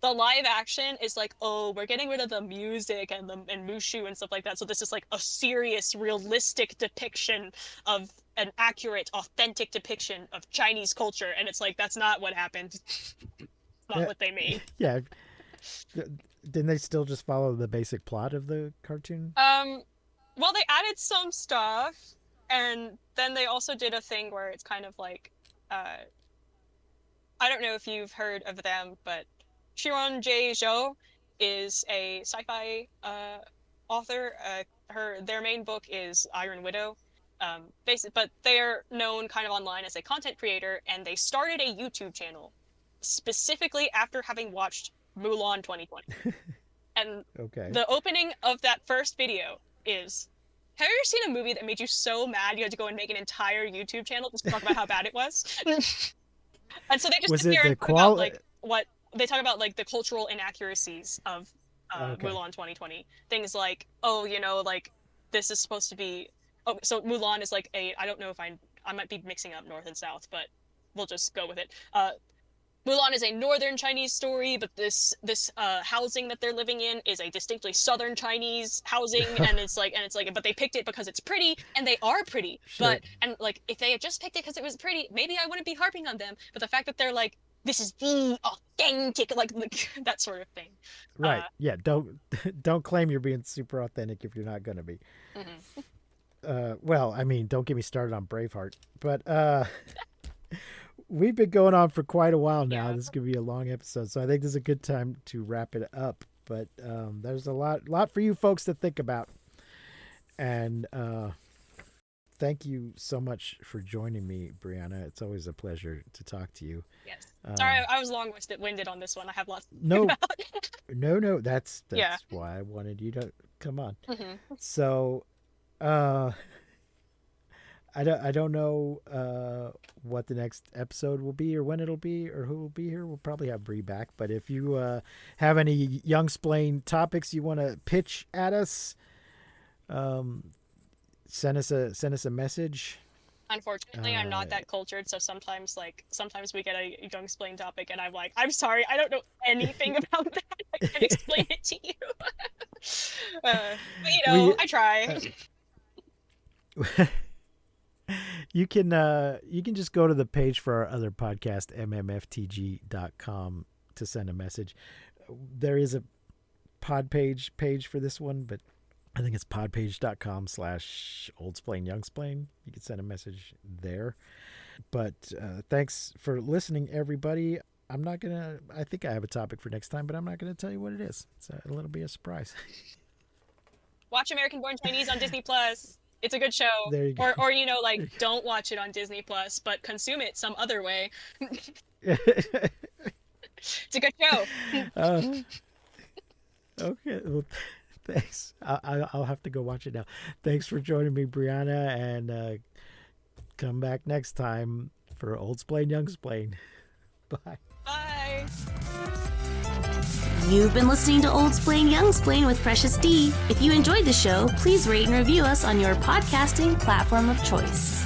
the live action is like, oh, we're getting rid of the music and Mushu and stuff like that, so this is like a serious, realistic depiction of an accurate, authentic depiction of Chinese culture, and it's like that's not what happened. not what they mean. Yeah. Didn't they still just follow the basic plot of the cartoon? Well, they added some stuff, and then they also did a thing where it's kind of like, I don't know if you've heard of them, but Shiron J. Zhou is a sci-fi author. Their main book is Iron Widow. But they're known kind of online as a content creator, and they started a YouTube channel specifically after having watched Mulan 2020. And Okay. the opening of that first video is, have you ever seen a movie that made you so mad you had to go and make an entire YouTube channel just to talk about how bad it was? And so they just sit there and talk about like the cultural inaccuracies of Mulan 2020. Things like, like this is supposed to be, so Mulan is like I don't know if I might be mixing up North and South, but we'll just go with it. Mulan is a northern Chinese story, but this housing that they're living in is a distinctly southern Chinese housing, and it's like, but they picked it because it's pretty, and they are pretty. Sure. And if they had just picked it because it was pretty, maybe I wouldn't be harping on them. But the fact that they're like, this is the authentic, like that sort of thing. Right. Yeah. Don't claim you're being super authentic if you're not gonna be. Mm-hmm. Well, I mean, don't get me started on Braveheart, but we've been going on for quite a while now. Yeah. This is gonna be a long episode, so I think this is a good time to wrap it up. But there's a lot for you folks to think about, and thank you so much for joining me, Brianna. It's always a pleasure to talk to you. Yes. Sorry, I was long-winded on this one. I have lots to think No, about. that's Yeah. why I wanted you to come on. Mm-hmm. So, I don't know what the next episode will be or when it'll be or who will be here. We'll probably have Bree back. But if you have any Young Splain topics you want to pitch at us, send us a message. Unfortunately, I'm not that cultured, so sometimes we get a Young Splain topic, and I'm like, I'm sorry, I don't know anything about that. I can't explain it to you. But I try. You can just go to the page for our other podcast, mmftg.com, to send a message. There is a pod page for this one, but I think it's podpage.com/oldsplainyoungsplain. You can send a message there. But thanks for listening, everybody. I think I have a topic for next time, but I'm not going to tell you what it is. It'll be a surprise. Watch American Born Chinese on Disney Plus. It's a good show. There you go. Or don't watch it on Disney Plus, but consume it some other way. It's a good show. Okay. Well, thanks. I'll have to go watch it now. Thanks for joining me, Brianna, and come back next time for Old Splain, Young Splain. Bye. Bye. You've been listening to Old Splain, Young Splain with Precious D. If you enjoyed the show, please rate and review us on your podcasting platform of choice.